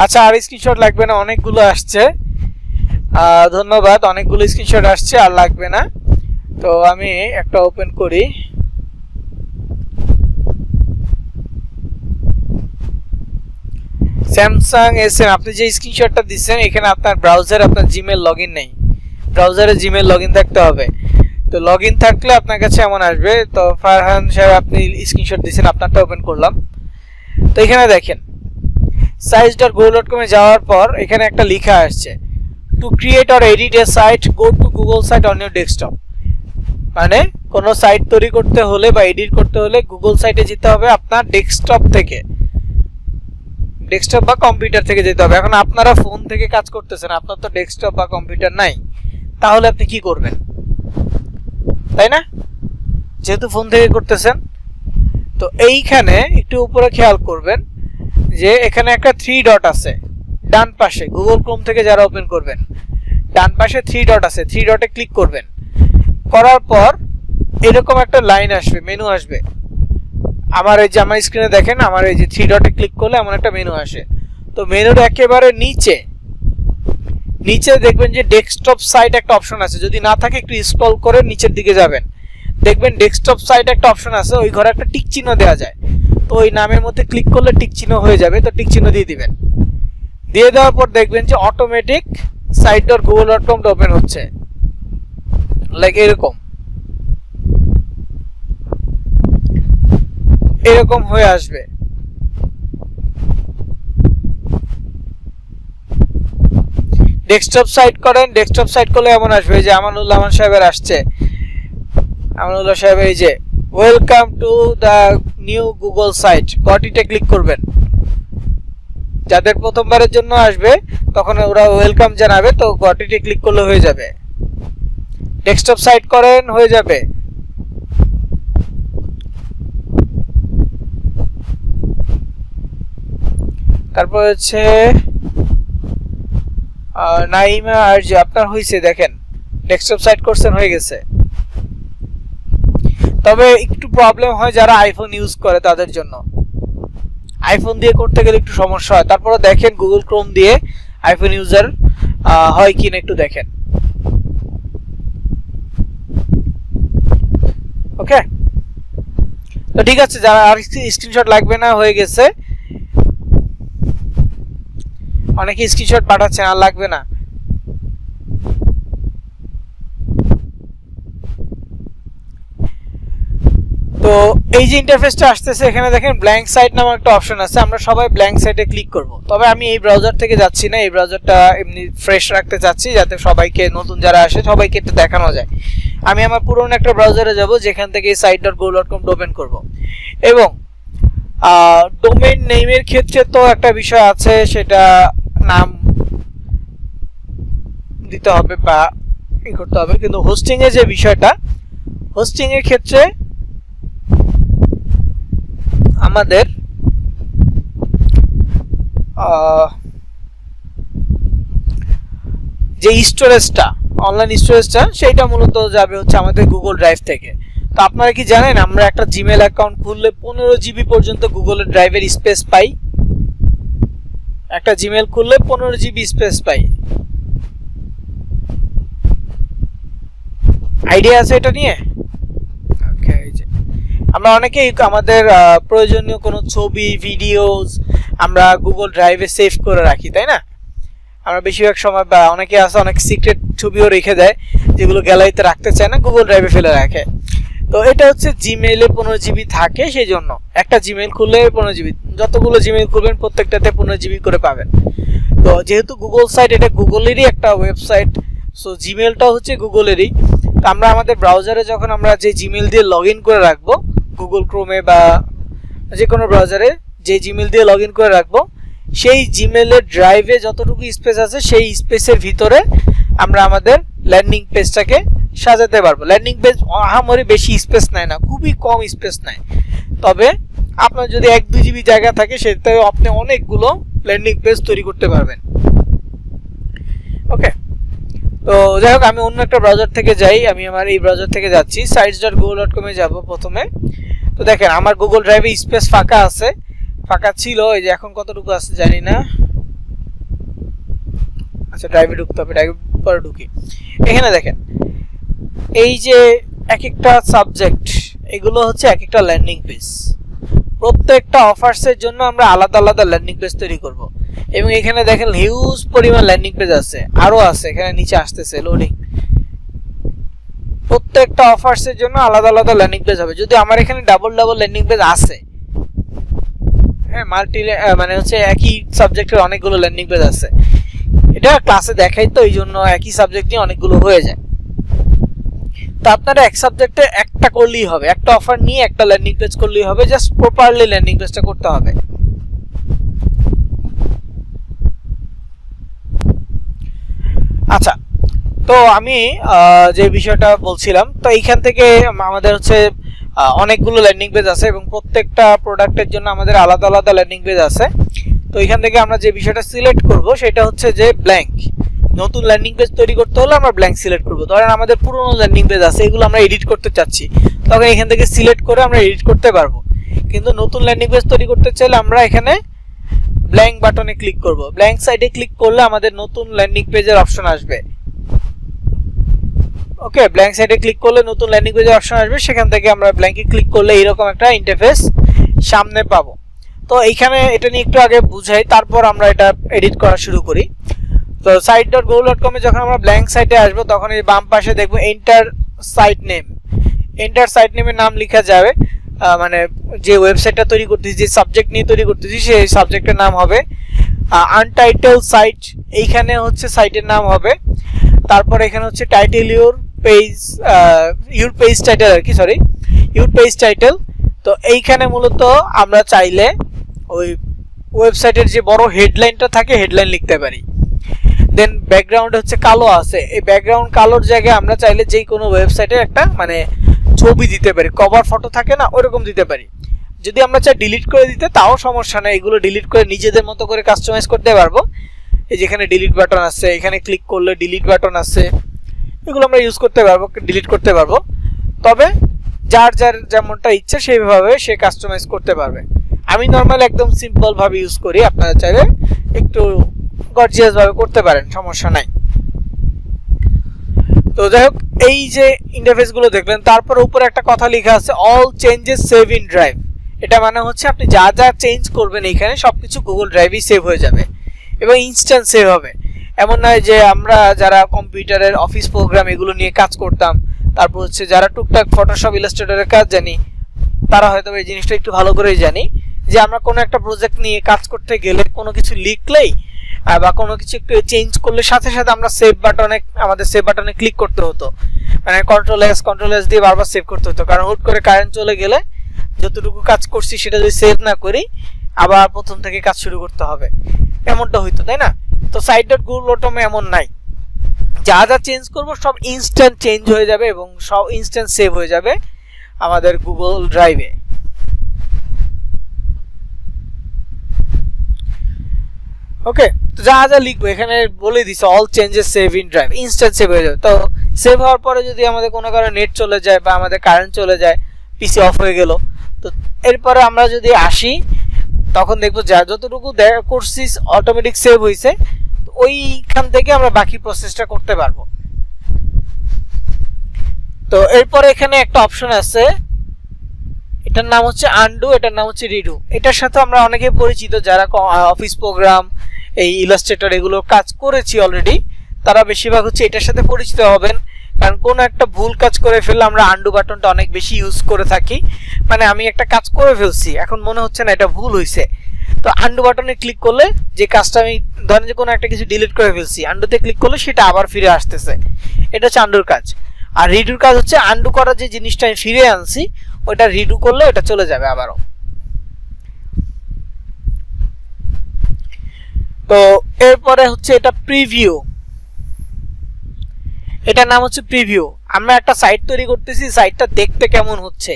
আচ্ছা, আর স্ক্রিনশট লাগবে না, অনেকগুলো আসছে। ধন্যবাদ, অনেকগুলো স্ক্রিনশট আসছে, আর লাগবে না। তো আমি একটা ওপেন করি। স্যামসাং এসএম, আপনি যে স্ক্রিনশটটা দিচ্ছেন এখানে আপনার ব্রাউজারে আপনার জিমেল লগইন নেই, ব্রাউজারে জিমেল লগইন থাকতে হবে। তো লগইন থাকলে আপনার কাছে এমন আসবে। তো ফারহান সাহেব আপনি স্ক্রিনশট দিচ্ছেন, আপনারটা ওপেন করলাম। তো এখানে দেখেন size.google.com এ যাওয়ার পর এখানে একটা লেখা আসছে to create or edit a site go to Google site on your desktop. মানে কোনো সাইট তৈরি করতে হলে বা এডিট করতে হলে গুগল সাইটে যেতে হবে আপনার ডেস্কটপ থেকে, ডেস্কটপ বা কম্পিউটার থেকে যেতে হবে। এখন আপনারা ফোন থেকে কাজ করতেছেন, আপনার তো ডেস্কটপ বা কম্পিউটার নাই, তাহলে আপনি কি করবেন, তাই না? যেহেতু ফোন থেকে করতেছেন, তো এইখানে একটু উপরে খেয়াল করবেন যে এখানে একটা 3 ডট আছে ডান পাশে, গুগল ক্রোম থেকে যারা ওপেন করবেন ডান পাশে 3 ডট আছে, 3 ডটে ক্লিক করবেন। করার পর এরকম একটা লাইন আসবে, মেনু আসবে। আমার এই যে আমার স্ক্রিনে দেখেন, আমার এই যে 3 ডটে ক্লিক করলে এমন একটা মেনু আসে। তো মেনুর একেবারে নিচে নিচে দেখবেন যে ডেস্কটপ সাইট একটা অপশন আছে, যদি না থাকে একটু স্ক্রল করে নিচের দিকে যাবেন, দেখবেন ডেস্কটপ সাইট একটা অপশন আছে, ওই ঘরে একটা টিক চিহ্ন দেওয়া যায়। তো ওই নামের মধ্যে ক্লিক করলে টিক চিহ্ন হয়ে যাবে, তো টিক চিহ্ন দিয়ে দিবেন। দিয়ে দেওয়ার পর দেখবেন যে অটোমেটিক site.google.com ওপেন হচ্ছে, লাইক এরকম এরকম হয়ে আসবে। ডেস্কটপ সাইট করেন, ডেস্কটপ সাইট করলে এমন আসবে যে আমানুল্লাহ সাহেবের আসছে, আমানুল্লাহ সাহেব এই যে welcome to the new Google site, got ইটে ক্লিক করবেন। যাদের প্রথমবারের জন্য আসবে তখন ওরা ওয়েলকাম জানাবে, তো গট ইটে ক্লিক করলে হয়ে যাবে। ডেস্কটপ সাইট করেন, হয়ে যাবে। তারপর হচ্ছে নাইমা আর যে আপনার হয়েছে, দেখেন ডেস্কটপ সাইট করছেন, হয়ে গেছে। তবে একটু প্রবলেম হয় যারা আইফোন ইউজ করে তাদের জন্য, আইফোন দিয়ে করতে গেলে একটু সমস্যা হয়। তারপরে দেখেন গুগল ক্রোম দিয়ে আইফোন ইউজার হয় কিনা একটু দেখেন। ওকে, তো ঠিক আছে, যারা আর স্ক্রিনশট লাগবে না, হয়ে গেছে। অনেকে স্ক্রিনশট পাঠাচ্ছেন, আর লাগবে না। তো এই যে ইন্টারফেসটা আসতেছে, এখানে দেখেন ব্ল্যাঙ্ক সাইট নামে একটা অপশন আছে, আমরা সবাই ব্ল্যাঙ্ক সাইটে ক্লিক করব। তবে আমি এই ব্রাউজার থেকে যাচ্ছি না, এই ব্রাউজারটা এমনি ফ্রেশ রাখতে চাচ্ছি, যাতে সবাইকে, নতুন যারা আসে সবাইকে একটু দেখানো যায়। আমি আমার পুরনো একটা ব্রাউজারে যাব, যেখান থেকে site.google.com ওপেন করব। এবং ডোমেইন নেমের ক্ষেত্রে তো একটা বিষয় আছে, সেটা নাম দিতে হবে বা ই করতে হবে, কিন্তু হোস্টিং এর যে বিষয়টা, হোস্টিং এর ক্ষেত্রে আমাদের যে স্টোরেজটা, অনলাইন স্টোরেজটা, সেইটা মূলত যাবে হচ্ছে আমাদের গুগল ড্রাইভ থেকে। তো আপনারা কি জানেন আমরা একটা জিমেল অ্যাকাউন্ট খুললে 15 জিবি পর্যন্ত গুগলের ড্রাইভের স্পেস পাই? একটা জিমেল খুললে 15 জিবি স্পেস পাই। আইডিয়া আছে এটা নিয়ে? ওকে, আমরা অনেকেই আমাদের প্রয়োজনীয় কোনো ছবি, ভিডিওস আমরা গুগল ড্রাইভে সেভ করে রাখি, তাই না? আমরা বেশিরভাগ সময়, বা অনেকে আছে অনেক সিক্রেট ছবিও রেখে দেয়, যেগুলো গ্যালারিতে রাখতে চায় না, গুগল ড্রাইভে ফেলে রাখে। তো এটা হচ্ছে জিমেইলে 15 জিবি থাকে, সেই জন্য একটা জিমেইল খুললে 15 জিবি, যতগুলো জিমেইল খুলবেন প্রত্যেকটাতে 15 জিবি করে পাবেন। তো যেহেতু গুগল সাইট, এটা গুগলেরই একটা ওয়েবসাইট, সো জিমেইলটাও হচ্ছে গুগলেরই। তো আমরা আমাদের ব্রাউজারে যখন আমরা যে জিমেইল দিয়ে লগ ইন করে রাখবো, গুগল ক্রোমে বা যে কোনো ব্রাউজারে যে জিমেল দিয়ে লগ ইন করে রাখবো সেই জিমেলের ড্রাইভে যতটুকু স্পেস আছে সেই স্পেসের ভিতরে আমরা আমাদের ল্যান্ডিং পেজটাকে সাজাতে পারবো। ল্যান্ডিং পেজ আহামরি বেশি স্পেস নেয় না, খুবই কম স্পেস নেয়, তবে আপনার যদি 1-2 জিবি জায়গা থাকে সেটাতে আপনি অনেকগুলো ল্যান্ডিং পেজ তৈরি করতে পারবেন। ওকে, তো যাই হোক আমি অন্য একটা ব্রাউজার থেকে যাই, আমি আমার এই ব্রাউজার থেকে যাচ্ছি sites.google.com এ যাব প্রথমে। তো দেখেন আমার গুগল ড্রাইভে স্পেস ফাঁকা আছে, ফাঁকা ছিল, এই যে এখন কতটুকু আছে জানি না। আচ্ছা ড্রাইভে ঢুকতে হবে, ড্রাইভে পরে ঢুকি। এখানে দেখেন এই যে এক একটা সাবজেক্ট, এগুলো হচ্ছে এক একটা ল্যান্ডিং পেজ। প্রত্যেকটা অফার্সের জন্য আমরা আলাদা আলাদা ল্যান্ডিং পেজ তৈরি করব এবং এখানে দেখেন হিউজ পরিমাণ ল্যান্ডিং পেজ আছে, আরো আছে, এখানে নিচে আসতেছে লোডিং। প্রত্যেকটা অফার্সের জন্য আলাদা আলাদা ল্যান্ডিং পেজ হবে। যদি আমার এখানে ডাবল ল্যান্ডিং পেজ আছে, হ্যাঁ মাল্টি মানে হচ্ছে একই সাবজেক্টের অনেকগুলো ল্যান্ডিং পেজ আছে, এটা ক্লাসে দেখাই তো এই জন্য একই সাবজেক্ট নিয়ে অনেকগুলো হয়ে যায়। তো আপনারা এক সাবজেক্টে একটা করলেই হবে, একটা অফার নিয়ে একটা ল্যান্ডিং পেজ করলেই হবে, জাস্ট প্রপারলি ল্যান্ডিং পেজটা করতে হবে। আচ্ছা, তো আমি যে বিষয়টা বলছিলাম, তো এইখান থেকে আমাদের হচ্ছে অনেকগুলো ল্যান্ডিং পেজ আছে এবং প্রত্যেকটা প্রোডাক্টের জন্য আমাদের আলাদা আলাদা ল্যান্ডিং পেজ আছে। তো এখান থেকে আমরা যে বিষয়টা সিলেক্ট করব সেটা হচ্ছে যে ব্ল্যাঙ্ক। নতুন ল্যান্ডিং পেজ তৈরি করতে হলে আমরা ব্ল্যাঙ্ক সিলেক্ট করব। ধরেন আমাদের পুরনো ল্যান্ডিং পেজ আছে, এগুলো আমরা এডিট করতে চাচ্ছি, তখন এখান থেকে সিলেক্ট করে আমরা এডিট করতে পারবো। কিন্তু নতুন ল্যান্ডিং পেজ তৈরি করতে চাইলে আমরা এখানে ব্ল্যাঙ্ক বাটনে ক্লিক করব। ব্ল্যাঙ্ক সাইডে ক্লিক করলে আমাদের নতুন ল্যান্ডিং পেজের অপশন আসবে। ওকে, ব্ল্যাঙ্ক সাইডে ক্লিক করলে নতুন ল্যান্ডিং পেজের অপশন আসবে, সেখান থেকে আমরা ব্ল্যাঙ্কে ক্লিক করলে এরকম একটা ইন্টারফেস সামনে পাবো। তো এইখানে এটা নিয়ে একটু আগে বুঝাই, তারপর আমরা এটা এডিট করা শুরু করি। তো site.google.com এ যখন আমরা ব্ল্যাঙ্ক সাইটে আসবো তখন এই বাম পাশে দেখবো enter site name. Enter site নেমের নাম লেখা যাবে, মানে যে ওয়েবসাইটটা তৈরি করতেছি, যে সাবজেক্ট নিয়ে তৈরি করতেছি সেই সাবজেক্টের নাম হবে আনটাইটেল সাইট, এইখানে হচ্ছে সাইটের নাম হবে। তারপর এখানে হচ্ছে টাইটেল ইউর পেজ টাইটেল আর কি, সরি ইউর পেজ টাইটেল। তো এইখানে মূলত আমরা চাইলে ওই ওয়েবসাইটের যে বড় হেডলাইনটা থাকে হেডলাইন লিখতে পারি। দেন ব্যাকগ্রাউন্ড হচ্ছে কালো আছে, এই ব্যাকগ্রাউন্ড কালোর জায়গায় আমরা চাইলে যে কোনো ওয়েবসাইটের একটা মানে ছবি দিতে পারি, কভার ফটো থাকে না ওরকম দিতে পারি। যদি আমরা চাই ডিলিট করে দিতে তাও সমস্যা নেই, এগুলো ডিলিট করে নিজেদের মতো করে কাস্টমাইজ করতে পারবো। এই যেখানে ডিলিট বাটন আছে, এখানে ক্লিক করলে ডিলিট বাটন আছে, এগুলো আমরা ইউজ করতে পারবো, ডিলিট করতে পারবো। তবে যার যেমনটা ইচ্ছে সেইভাবে সে কাস্টমাইজ করতে পারবে। আমি নর্মাল একদম সিম্পল ভাবে ইউজ করি, আপনারা চাইলে একটু গর্জিয়াস ভাবে করতে পারেন, সমস্যা নাই। তো যাই হোক, এই যে ইন্টারফেস গুলো দেখলেন, তারপর উপরে একটা কথা লেখা আছে all changes save in drive. এটা মানে হচ্ছে আপনি যা যা চেঞ্জ করবেন এখানে সবকিছু গুগল ড্রাইভেই সেভ হয়ে যাবে এবং ইনস্ট্যান্ট সেভ হবে। এমন নয় যে আমরা যারা কম্পিউটারের অফিস প্রোগ্রাম এগুলো নিয়ে কাজ করতাম, তারপর হচ্ছে যারা টুকটাক ফটোশপ ইলাস্ট্রেটরের কাজ জানি, তারা হয়তো এই জিনিসটা একটু ভালো করেই জানি যে আমরা কোনো একটা প্রজেক্ট নিয়ে কাজ করতে গেলে কোনো কিছু লিখলেই বা কোনো কিছু একটু চেঞ্জ করলে সাথে সাথে আমরা আমাদের সেভ বাটনে ক্লিক করতে হতো, মানে কন্ট্রোল এস দিয়ে বারবার সেভ করতে হতো, কারণ হুট করে কারেন্ট চলে গেলে যতটুকু কাজ করছি সেটা যদি সেভ না করি আবার প্রথম থেকে কাজ শুরু করতে হবে, এমনটা হইতো, তাই না? তো site.google.com এমন নাই, যা যা চেঞ্জ করবো সব ইনস্ট্যান্ট চেঞ্জ হয়ে যাবে এবং সব ইনস্ট্যান্ট সেভ হয়ে যাবে আমাদের গুগল ড্রাইভে। ওকে, তো যা যা লিখবো এখানে বলে দিছে all changes save in drive, instant save হয়ে যাবে। তো সেভ হওয়ার পরে যদি আমাদের কোনো কারণে নেট চলে যায় বা আমাদের কারেন্ট চলে যায়, পিসি অফ হয়ে গেল, তো এরপরে আমরা যদি আসি তখন দেখবো যা যতটুকু করছি অটোমেটিক সেভ হয়েছে, ওইখান থেকে আমরা বাকি প্রসেসটা করতে পারবো। তো এরপরে এখানে একটা অপশন আছে, এটার নাম হচ্ছে আনডু, এটার নাম হচ্ছে রিডু। এটার সাথে আমরা অনেকে পরিচিত, যারা অফিস প্রোগ্রাম এই ইলাস্ট্রেটর এগুলো কাজ করেছি অলরেডি, তারা বেশিরভাগ হচ্ছে এটার সাথে পরিচিত হবেন। কারণ কোনো একটা ভুল কাজ করে ফেললে আমরা আনডু বাটনটা অনেক বেশি ইউজ করে থাকি, মানে আমি একটা কাজ করে ফেলছি এখন মনে হচ্ছে না এটা ভুল হয়েছে, তো আনডু বাটনে ক্লিক করলে যে কাজটা আমি ধরেন যে কোনো একটা কিছু ডিলিট করে ফেলছি, আনডুতে ক্লিক করলে সেটা আবার ফিরে আসতেছে, এটা হচ্ছে আনডুর কাজ। আর রিডুর কাজ হচ্ছে আনডু করা যে জিনিসটা আমি ফিরে আনছি ওটা রিডু করলে ওটা চলে যাবে আবারও। তো এরপরে হচ্ছে এটা প্রিভিউ, এটার নাম হচ্ছে প্রিভিউ। আমরা একটা সাইট তৈরি করতেছি, সাইটটা দেখতে কেমন হচ্ছে,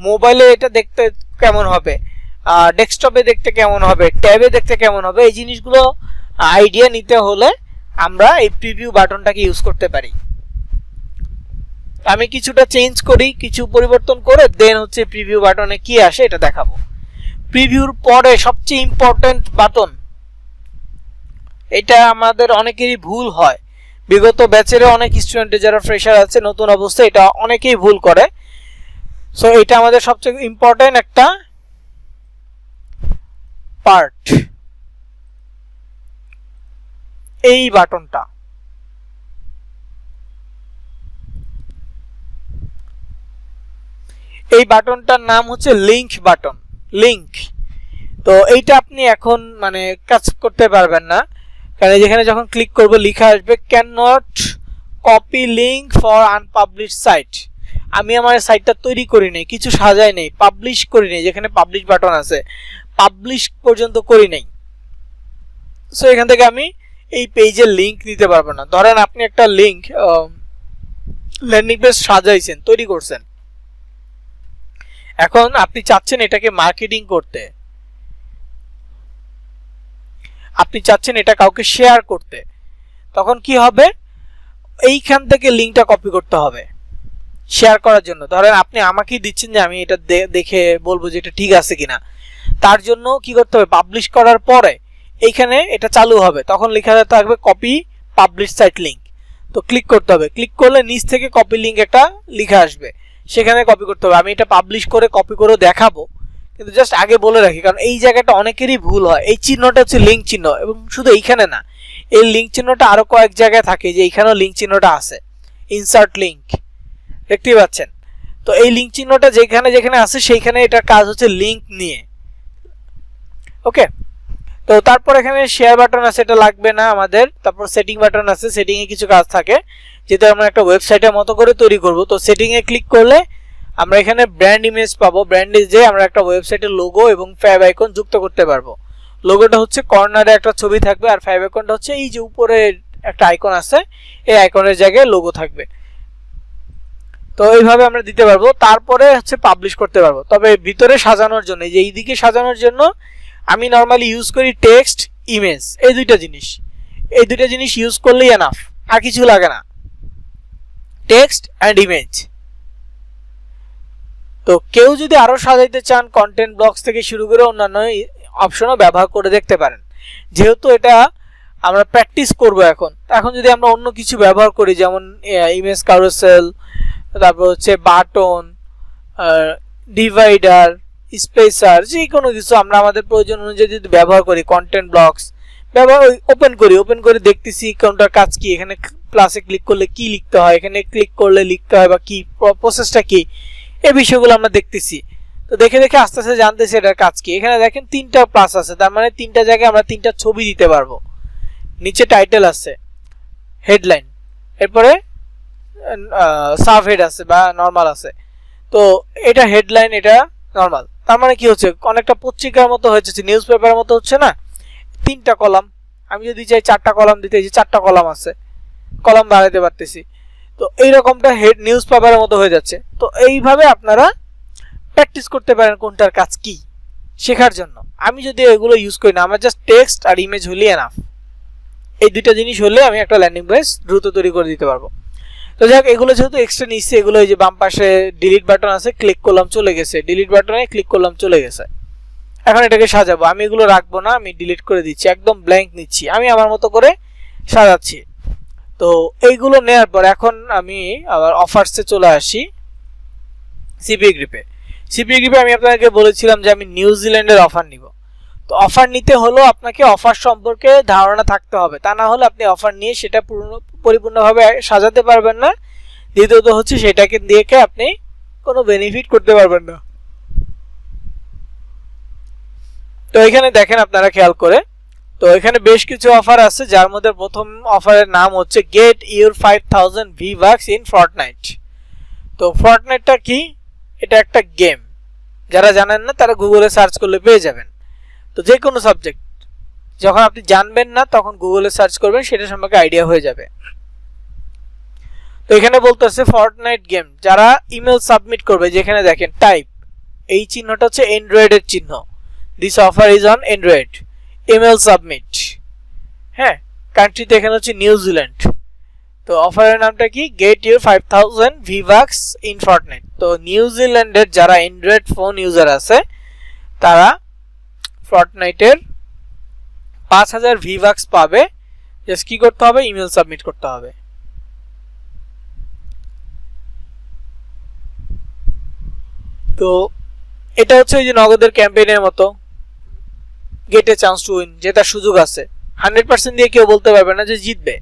মোবাইলে এটা দেখতে কেমন হবে, ডেস্কটপে দেখতে কেমন হবে, ট্যাবে দেখতে কেমন হবে, এই জিনিসগুলো আইডিয়া নিতে হলে আমরা এই প্রিভিউ বাটনটাকে ইউজ করতে পারি। আমি কিছুটা চেঞ্জ করি, কিছু পরিবর্তন করে দেন হচ্ছে প্রিভিউ বাটনে কি আসে এটা দেখাবো। প্রিভিউর পরে সবচেয়ে ইম্পর্টেন্ট বাটন, এটা আমাদের অনেকেরই ভুল হয়, বিগত ব্যাচের অনেক স্টুডেন্ট যারা ফ্রেশার আছে নতুন অবস্থায় এটা অনেকেই ভুল করে। সো এটা আমাদের সবচেয়ে ইম্পর্টেন্ট একটা পার্ট, এই বাটনটা। এই বাটনটার নাম হচ্ছে লিংক বাটন, লিংক। তো এইটা আপনি এখন মানে কাজ করতে পারবেন না, কারণ যেখানে যখন ক্লিক করব লেখা আসবে can not copy link for unpublished site. আমি আমার সাইটটা তৈরি করি নাই, কিছু সাজাই নেই, পাবলিশ করি নাই, যেখানে পাবলিশ বাটন আছে পাবলিশ পর্যন্ত করি নাই। সো এখান থেকে আমি এই পেজের লিংক নিতে পারবো না। ধরেন আপনি একটা লিংক ল্যান্ডিং পেজ সাজাইছেন, তৈরি করছেন, এখন আপনি চাচ্ছেন এটাকে মার্কেটিং করতে, আপনি চাচ্ছেন এটা কাউকে শেয়ার করতে, তখন কি হবে, এইখান থেকে লিংকটা কপি করতে হবে শেয়ার করার জন্য। ধরেন আপনি আমাকেই দিচ্ছেন যে আমি এটা দেখে বলবো যে এটা ঠিক আছে কিনা, তার জন্য কি করতে হবে, পাবলিশ করার পরে এইখানে এটা চালু হবে, তখন লেখা থাকবে কপি পাবলিশ সাইট লিংক। তো ক্লিক করতে হবে, ক্লিক করলে নিচ থেকে কপি লিংক একটা লেখা আসবে, সেখানে কপি করতে হবে। আমি এটা পাবলিশ করে কপি করে দেখাবো, কিন্তু জাস্ট আগে বলে রাখি, কারণ এই জায়গাটা অনেকেরই ভুল হয়। এই চিহ্নটা হচ্ছে লিংক চিহ্ন, এবং শুধু এইখানে না, এই লিংক চিহ্নটা আরো কয়েক জায়গায় থাকে, যে এইখানেও লিংক চিহ্নটা আছে, ইনসার্ট লিংক, দেখতেই পাচ্ছেন। তো এই লিংক চিহ্নটা যেখানে যেখানে আছে সেইখানে এটার কাজ হচ্ছে লিংক নিয়ে। ওকে, তো তারপর এখানে শেয়ার বাটন আছে, এটা লাগবে না আমাদের। তারপর সেটিং বাটন আছে, সেটিং এ কিছু কাজ থাকে, যেটা আমরা একটা ওয়েবসাইটের মতো করে তৈরি করব। তো সেটিং এ ক্লিক করলে আমরা এখানে ব্র্যান্ড ইমেজ পাবো, ব্র্যান্ড ইমেজে আমরা একটা ওয়েবসাইটের লোগো এবং ফ্যাব আইকন যুক্ত করতে পারবো। লোগোটা হচ্ছে কর্নারে একটা ছবি থাকবে, আর ফ্যাব আইকনটা হচ্ছে এই যে উপরে একটা আইকন আছে, এই আইকনের জায়গায় লোগো থাকবে। তো এইভাবে আমরা দিতে পারবো। তারপরে হচ্ছে পাবলিশ করতে পারবো। তবে ভিতরে সাজানোর জন্য, এই যে এইদিকে সাজানোর জন্য আমি নরমালি ইউজ করি টেক্সট, ইমেজ, এই দুইটা জিনিস, এই দুইটা জিনিস ইউজ করলেই এনাফ, আর কিছু লাগে না, টেক্সট অ্যান্ড ইমেজ। তো কেউ যদি আরো সাজাইতে চান, কন্টেন্ট ব্লকস থেকে শুরু করে অন্যান্য অপশনও ব্যবহার করে দেখতে পারেন। যেহেতু এটা আমরা প্র্যাকটিস করব এখন যদি আমরা অন্য কিছু ব্যবহার করি, যেমন ইমেজ ক্যারুসেল, তারপর হচ্ছে বাটন, ডিভাইডার, স্পেসার, যে কোনো কিছু আমরা আমাদের প্রয়োজন অনুযায়ী যদি ব্যবহার করি, কন্টেন্ট ব্লকস ব্যবহার ওপেন করে দেখতেছি কোনটার কাজ কি, এখানে প্লাসে ক্লিক করলে কি লিখতে হয়, এখানে ক্লিক করলে লিখতে হয় বা কি প্রসেসটা কি, এই বিষয়গুলো আমরা দেখতেছি। তো দেখে দেখে আস্তে আস্তে জানতেছি এটার কাজ কি। এখানে দেখেন তিনটা প্লাস আছে, তার মানে তিনটা জায়গায় আমরা তিনটা ছবি দিতে পারবো। নিচে টাইটেল আছে, হেডলাইন, এরপরে সাব হেড আছে বা নরমাল আছে। তো এটা হেডলাইন, এটা নরমাল, তার মানে কি হচ্ছে, অনেকটা পত্রিকার মতো হয়েছে, নিউজ পেপারের মতো হচ্ছে না। তিনটা কলাম, আমি যদি চাই চারটা কলাম দিতে, এই যে চারটা কলাম আছে, কলাম বাড়াইতে পারতেছি। তো এইরকমটা হেড নিউজ পেপারের মতো হয়ে যাচ্ছে। তো এইভাবে আপনারা প্র্যাকটিস করতে পারেন কোনটার কাজ কি শেখার জন্য। আমি যদি এগুলো ইউজ করি না, আমার জাস্ট টেক্সট আর ইমেজ হলেই এনাফ। এই দুইটা জিনিস হলে আমি একটা ল্যান্ডিং পেজ দ্রুত তৈরি করে দিতে পারবো। তো যাক, এগুলো যেহেতু এক্সট্রা নিচ্ছি, এগুলো এই যে বাম পাশে ডিলিট বাটন আছে, ক্লিক করলাম চলে গেছে, ডিলিট বাটনে ক্লিক করলাম চলে গেছে। এখন এটাকে সাজাবো, আমি এগুলো রাখবো না, আমি ডিলিট করে দিচ্ছি, একদম ব্ল্যাঙ্ক নিচ্ছি, আমি আমার মতো করে সাজাচ্ছি। তো এইগুলো নেওয়ার পর এখন আমি আবার অফার্সে চলে আসি, সিপিএ গ্রিপে। সিপিএ গ্রিপে আমি আপনাকে বলেছিলাম যে আমি নিউজিল্যান্ডের অফার নিব। তো অফার নিতে হলো আপনাকে অফার সম্পর্কে ধারণা থাকতে হবে, তা না হলে আপনি অফার নিয়ে সেটা পরিপূর্ণভাবে সাজাতে পারবেন না। দ্বিতীয়ত হচ্ছে সেটাকে দিয়ে আপনি কোনো বেনিফিট করতে পারবেন না। তো এখানে দেখেন আপনারা খেয়াল করে, তো এখানে বেশ কিছু অফার আছে, যার মধ্যে প্রথম অফারের নাম হচ্ছে get your 5000 V-Bucks in Fortnite. তো ফর্টনাইটটা কি, এটা একটা গেম, যারা জানেন না তারা গুগলে সার্চ করলে পেয়ে যাবেন। তো যে কোনো সাবজেক্ট, যখন আপনি জানবেন না তখন গুগলে সার্চ করবেন, সেটা সম্পর্কে আইডিয়া হয়ে যাবে। তো এখানে বলতেছে ফর্টনাইট গেম যারা ইমেল সাবমিট করবে, যেখানে দেখেন টাইপ, এই চিহ্নটা হচ্ছে অ্যান্ড্রয়েড এর চিহ্ন, this offer is on Android, email submit, হ্যাঁ, কান্ট্রিতে এখানে হচ্ছে নিউজিল্যান্ড। তো অফারের নামটা কি, get your 5000 V-Bucks in Fortnite. তো নিউজিল্যান্ডের যারা অ্যান্ড্রয়েড ফোন ইউজার আছে তারা ফর্টনাইটের 5000 V-Bucks পাবে। জাস্ট কি করতে হবে, ইমেল সাবমিট করতে হবে। তো এটা হচ্ছে ওই যে নগদের ক্যাম্পেইনের মতো, gate A chance to win, জেতার সুযোগ আছে। 100% দিয়ে কেউ বলতে পারবে না যে জিতবে।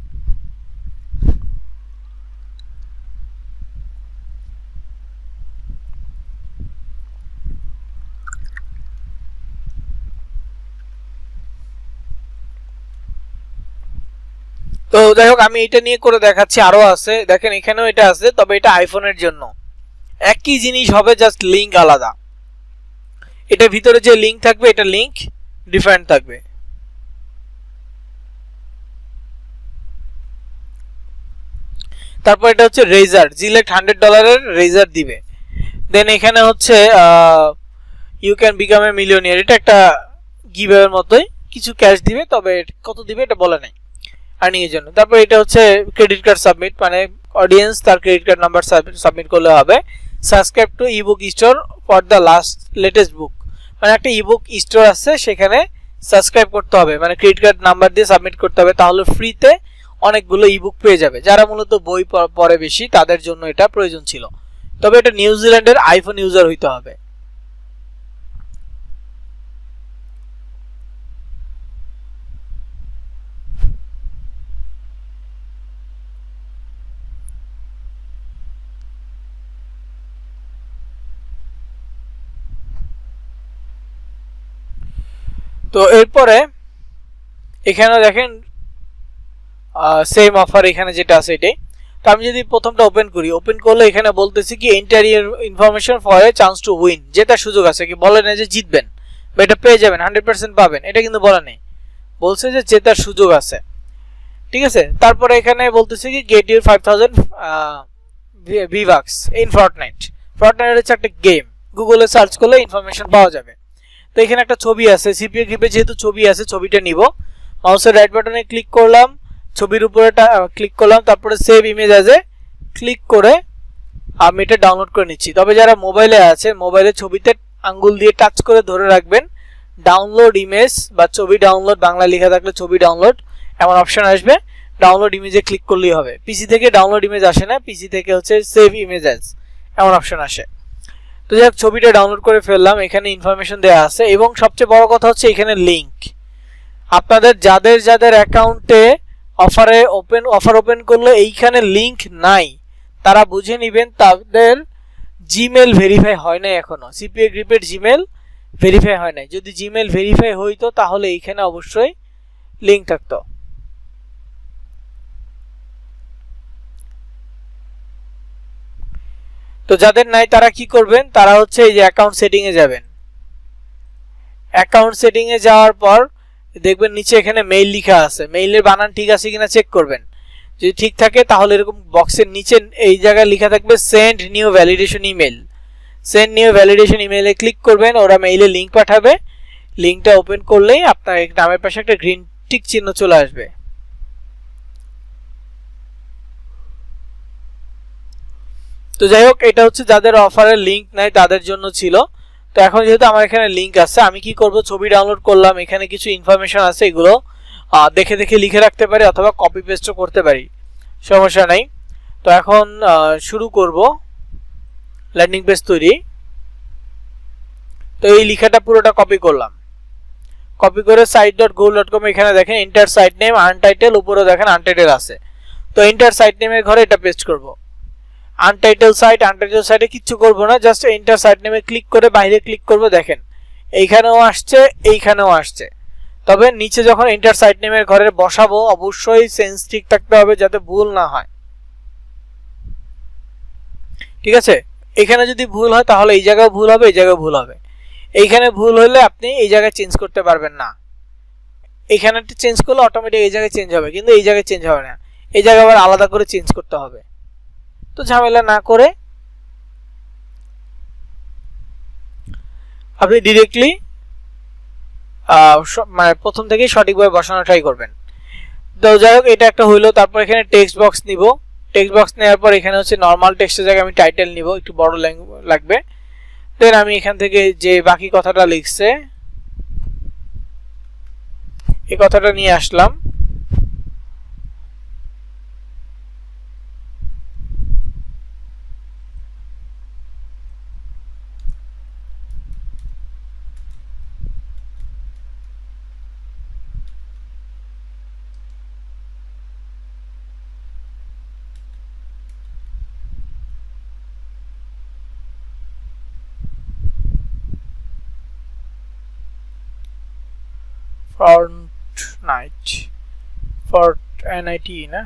তো যাই হোক, আমি এটা নিয়ে করে দেখাচ্ছি, আরো আছে, দেখেন এখানেও এটা আছে, তবে এটা আইফোনের জন্য। একই জিনিস হবে, জাস্ট লিঙ্ক আলাদা। এটা ভিতরে যে লিঙ্ক থাকবে, এটা লিঙ্ক ডিফারেন্ট থাকবে। তারপর এটা হচ্ছে রেজার, জিলেক্ট $100 রেজার দিবে। দেন এখানে হচ্ছে you can become a millionaire, এটা একটা গিভঅ্যাওয়ের মতোই, কিছু ক্যাশ দিবে, তবে কত দিবে এটা বলে নাই আর্নিং এর জন্য। তারপর এটা হচ্ছে ক্রেডিট কার্ড সাবমিট, মানে অডিয়েন্স তার ক্রেডিট কার্ড নাম্বার সাবমিট করলে হবে। Subscribe to ebook store for the latest book, মানে একটা ইবুক স্টোর আছে, সেখানে সাবস্ক্রাইব করতে হবে, মানে ক্রেডিট কার্ড নাম্বার দিয়ে সাবমিট করতে হবে, তাহলে ফ্রিতে অনেকগুলো ইবুক পেয়ে যাবে। যারা মূলত বই পড়ে বেশি তাদের জন্য এটা প্রয়োজন ছিল। তবে এটা নিউজিল্যান্ডের আইফোন ইউজার হইতে হবে। তো এরপরে এখানে দেখেন সেম অফার, এখানে যেটা আছে এটাই। তো আমি যদি প্রথমটা ওপেন করি, ওপেন করলে এখানে বলতেছি কি enter your information for a chance to win, জেতার সুযোগ আছে, কি বলে না যে জিতবেন বা এটা পেয়ে যাবেন 100% পাবেন, এটা কিন্তু বলা নেই, বলছে যে জেতার সুযোগ আছে, ঠিক আছে। তারপরে এখানে বলতেছে কি get your 5000 V-Bucks in Fortnite. Fortnite হচ্ছে একটা গেম, গুগলে সার্চ করলে ইনফরমেশন পাওয়া যাবে। তো এখানে একটা ছবি আছে, সিপিইউ গ্রিপে যেহেতু ছবি আছে, ছবিটা নিব, মাউসের রাইট বাটনে ক্লিক করলাম, ছবির উপরে ক্লিক করলাম, তারপরে সেভ ইমেজ অ্যাজে ক্লিক করে আমি এটা ডাউনলোড করে নিচ্ছি। তবে যারা মোবাইলে আছে, মোবাইলে ছবিতে আঙ্গুল দিয়ে টাচ করে ধরে রাখবেন, ডাউনলোড ইমেজ বা ছবি ডাউনলোড, বাংলা লেখা থাকলে ছবি ডাউনলোড এমন অপশন আসবে, ডাউনলোড ইমেজে ক্লিক করলেই হবে। পিসি থেকে ডাউনলোড ইমেজ আসে না, পিসি থেকে হচ্ছে সেভ ইমেজ অ্যাজ এমন অপশন আসে। তো যাই হোক, ছবিটা ডাউনলোড করে ফেললাম, এখানে ইনফরমেশন দেওয়া আছে, এবং সবচেয়ে বড় কথা হচ্ছে এখানে লিঙ্ক। আপনাদের যাদের যাদের অ্যাকাউন্টে অফার ওপেন করলে এইখানে লিঙ্ক নাই, তারা বুঝে নেবেন তাদের জিমেল ভেরিফাই হয় নাই এখনো, সিপিইউ গ্রিপের জিমেল ভেরিফাই হয় নাই। যদি জিমেল ভেরিফাই হইতো তাহলে এইখানে অবশ্যই লিঙ্ক থাকতো। তো যাদের নাই তারা কি করবেন, তারা হচ্ছে এই যে অ্যাকাউন্ট সেটিং এ যাবেন। অ্যাকাউন্ট সেটিং এ যাওয়ার পর দেখবেন নিচে এখানে মেইল লেখা আছে, মেইলের বানান ঠিক আছে কিনা চেক করবেন। যদি ঠিক থাকে তাহলে এরকম বক্সের নিচে এই জায়গায় লেখা থাকবে send new validation email. Send new validation ইমেলে ক্লিক করবেন, ওরা মেইলে লিংক পাঠাবে। লিংকটা ওপেন করলেই আপনার নামের পাশে একটা গ্রিন টিক চিহ্ন চলে আসবে। তো যাই হোক, এটা হচ্ছে যাদের অফারের লিংক নাই তাদের জন্য ছিল। তো এখন যেহেতু আমার এখানে লিংক আছে, আমি কি করব, ছবি ডাউনলোড করলাম, এখানে কিছু ইনফরমেশন আছে, এগুলো দেখে দেখে লিখে রাখতে পারি অথবা কপি পেস্টও করতে পারি, সমস্যা নাই। তো এখন শুরু করব ল্যান্ডিং পেজ তৈরি। তো এই লেখাটা পুরোটা কপি করলাম, কপি করে site.google.com এখানে দেখেন এন্টার সাইট নেম আনটাইটেল, উপরে দেখেন আনটাইটেল আছে। তো এন্টার সাইট নেমের ঘরে এটা পেস্ট করব। আনটাইটেল সাইটে কিচ্ছু করব না, জাস্ট এন্টার সাইট নেমে ক্লিক করে বাইরে ক্লিক করব। দেখেন এইখানেও আসছে, এইখানেও আসছে। তবে নিচে যখন এন্টার সাইট নেমের ঘরে বসাবো অবশ্যই সেন্স ঠিক থাকতে হবে যাতে ভুল না হয়, ঠিক আছে। এখানে যদি ভুল হয় তাহলে এই জায়গায় ভুল হবে, এই জায়গায় ভুল হবে। এইখানে ভুল হলে আপনি এই জায়গায় চেঞ্জ করতে পারবেন না, এখানে চেঞ্জ করলে অটোমেটিক এই জায়গায় চেঞ্জ হবে, কিন্তু এই জায়গায় চেঞ্জ হবে না, এই জায়গায় আবার আলাদা করে চেঞ্জ করতে হবে। তো ঝামেলা না করে আপনি ডিরেক্টলি মানে প্রথম থেকেই সঠিকভাবে বসানো ট্রাই করবেন। তো যাই হোক, এটা একটা হইলো। তারপর এখানে টেক্সট বক্স নিব। টেক্সট বক্স নেওয়ার পর এখানে হচ্ছে নর্মাল টেক্সটের জায়গায় আমি টাইটেল নিব, একটু বড় লাগবে। দেন আমি এখান থেকে যে বাকি কথাটা লিখছে এই কথাটা নিয়ে আসলাম। Fortnite না,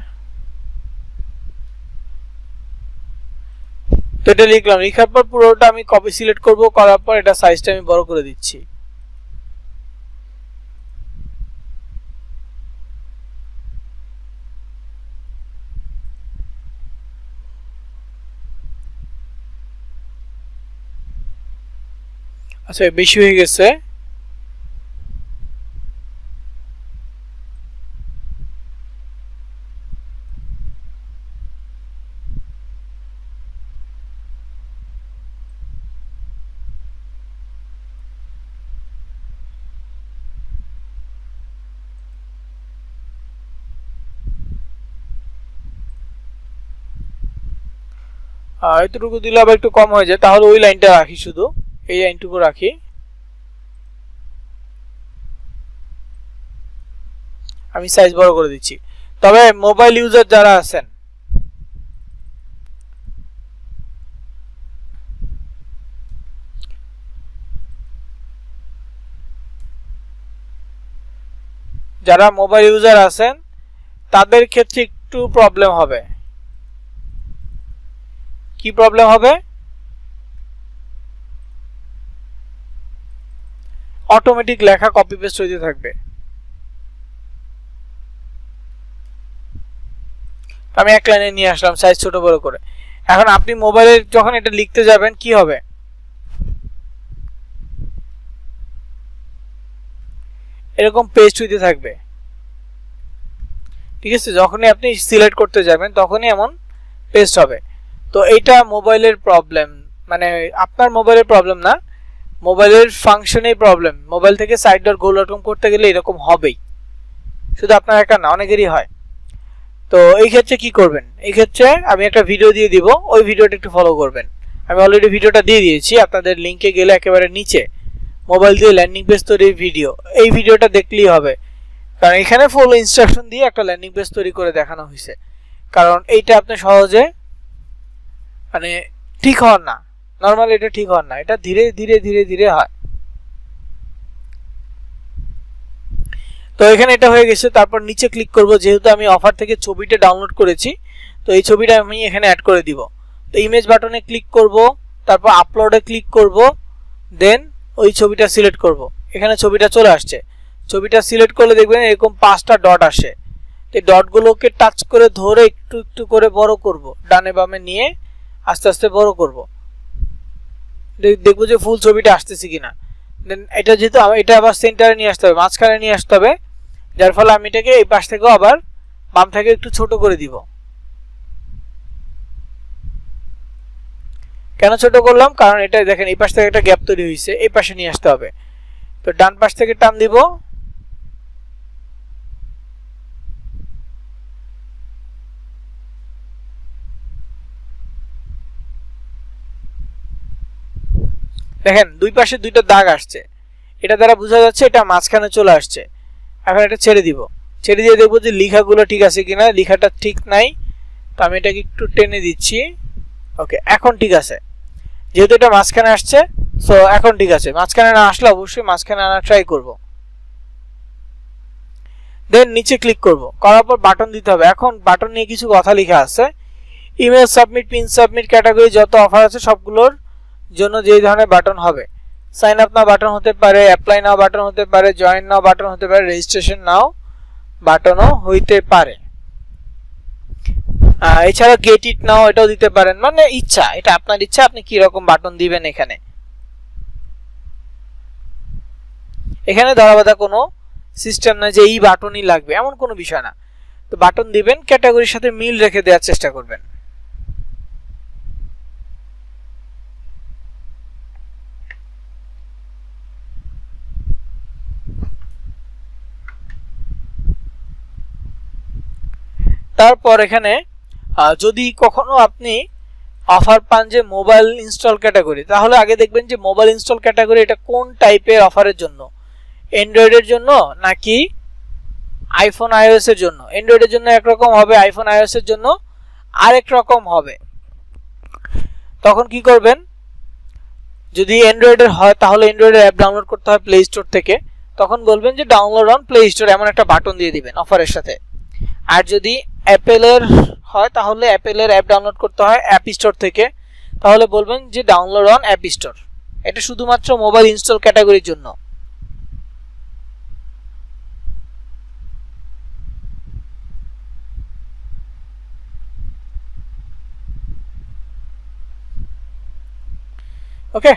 তো এটা লিখলাম। লেখার পর পুরোটা আমি কপি সিলেক্ট করব, করার পর এটা সাইজটা আমি বড় করে দিচ্ছি। আচ্ছা, বেশি হয়ে গেছে। এতটুকু দিলে আবার একটু কম হয়ে যায়, তাহলে ওই লাইনটা রাখি, শুধু এই লাইনটুকু রাখি। আমি সাইজ বড় করে দিচ্ছি। তবে মোবাইল ইউজার যারা আছেন, তাদের ক্ষেত্রে একটু প্রবলেম হবে। কি প্রবলেম হবে? অটোমেটিক লেখা কপি পেস্ট হইতে থাকবে। আমি এক লাইনে নিয়ে আসলাম সাইজ ছোট বড় করে। এখন আপনি মোবাইলে যখন এটা লিখতে যাবেন কি হবে, এরকম পেস্ট হইতে থাকবে। ঠিক আছে, যখনই আপনি সিলেক্ট করতে যাবেন তখনই এমন পেস্ট হবে। তো এটা মোবাইলের প্রবলেম, মানে আপনার মোবাইলের প্রবলেম না, মোবাইলের ফাংশনেই প্রবলেম। মোবাইল থেকে সাইড ডট গোল ডট কম করতে গেলে এরকম হবেই, শুধু আপনার একটা না, অনেকেরই হয়। তো এই ক্ষেত্রে কি করবেন? এই ক্ষেত্রে আমি একটা ভিডিও দিয়ে দিব, ওই ভিডিওটা একটু ফলো করবেন। আমি অলরেডি ভিডিওটা দিয়ে দিয়েছি, আপনাদের লিঙ্কে গেলে একেবারে নিচে মোবাইল দিয়ে ল্যান্ডিং পেজ তৈরির ভিডিও, এই ভিডিওটা দেখলেই হবে। কারণ এখানে ফুল ইনস্ট্রাকশন দিয়ে একটা ল্যান্ডিং পেজ তৈরি করে দেখানো হয়েছে। কারণ এইটা আপনি সহজে মানে ঠিক হন না, নর্মালি এটা ঠিক হন না, এটা ধীরে ধীরে ধীরে ধীরে হয়। তো এখানে এটা হয়ে গেছে। তারপর নিচে ক্লিক করব, যেহেতু আমি অফার থেকে ছবিটা ডাউনলোড করেছি, তো এই ছবিটা আমি এখানে অ্যাড করে দিব। তো ইমেজ বাটনে ক্লিক করব, তারপর আপলোডে ক্লিক করব, দেন ওই ছবিটা সিলেক্ট করব। এখানে ছবিটা চলে আসছে। ছবিটা সিলেক্ট করলে দেখবেন এরকম 5টা ডট আসে। এই ডটগুলোকে টাচ করে ধরে একটু একটু করে বড় করব, ডানে বামে নিয়ে আস্তে আস্তে বড় করব। দেখবো যে ফুল ছবিটা আসতেছে কিনা। দেন এটা যেহেতু এটা আবার সেন্টারে নিয়ে আসতে হবে, মাঝখানে নিয়ে আসতে হবে, যার ফলে আমি এটাকে এই পাশ থেকেও আবার বাম থেকে একটু ছোট করে দিব। কেন ছোট করলাম? কারণ এটা দেখেন এই পাশ থেকে একটা গ্যাপ তৈরি হয়েছে, এই পাশে নিয়ে আসতে হবে। তো ডান পাশ থেকে টান দিব, দেখেন দুই পাশে দুইটা দাগ আসছে, এটা দ্বারা বোঝা যাচ্ছে এটা মাঝখানে চলে আসছে। এখন এটা ছেড়ে দিব, ছেড়ে দিয়ে দেখবো যে লেখাগুলো ঠিক আছে কিনা। লেখাটা ঠিক নাই, তো আমি এটাকে একটু টেনে দিচ্ছি। ওকে, এখন ঠিক আছে, যেহেতু এটা মাঝখানে আসছে, সো এখন ঠিক আছে। মাঝখানে না আসলে অবশ্যই মাঝখানে আনা ট্রাই করব। দেন নিচে ক্লিক করব, করার পর বাটন দিতে হবে। এখন বাটন নিয়ে কিছু কথা লেখা আছে, email submit, pin submit, category, যত অফার আছে সবগুলোর জন্য যে ধরনের বাটন হবে, সাইন আপ নাও বাটন হতে পারে, অ্যাপ্লাই নাও বাটন হতে পারে, জয়েন নাও বাটন হতে পারে, রেজিস্ট্রেশন নাও বাটনও হইতে পারে। এছাড়া গেট ইট নাও এটাও দিতে পারেন, মানে ইচ্ছা, এটা আপনার ইচ্ছা আপনি কি রকম বাটন দিবেন। এখানে এখানে ধরাবাঁধা কোনো সিস্টেম না যে এই বাটনই লাগবে, এমন কোনো বিষয় না। তো বাটন দিবেন, ক্যাটাগরির সাথে মিল রেখে দেওয়ার চেষ্টা করবেন। তারপর এখানে যদি কখনো আপনি অফার পান যে মোবাইল ইনস্টল ক্যাটাগরি, তাহলে আগে দেখবেন যে মোবাইল ইনস্টল ক্যাটাগরি এটা কোন টাইপের অফারের জন্য, অ্যান্ড্রয়েডের জন্য নাকি আইফোন আইওএস এর জন্য। অ্যান্ড্রয়েডের জন্য একরকম হবে, আইফোন আইওএস এর জন্য আরেক রকম হবে। তখন কি করবেন, যদি অ্যান্ড্রয়েডের হয় তাহলে অ্যান্ড্রয়েডের অ্যাপ ডাউনলোড করতে হয় প্লে স্টোর থেকে, তখন বলবেন যে ডাউনলোড অন প্লে স্টোর, এমন একটা বাটন দিয়ে দিবেন অফারের সাথে। আর যদি অ্যাপেলের হয় তাহলে অ্যাপেলের অ্যাপ ডাউনলোড করতে হয় অ্যাপ স্টোর থেকে, তাহলে বলবেন যে ডাউনলোড অন অ্যাপ স্টোর। এটা শুধুমাত্র মোবাইল ইনস্টল ক্যাটাগরির জন্য। ওকে,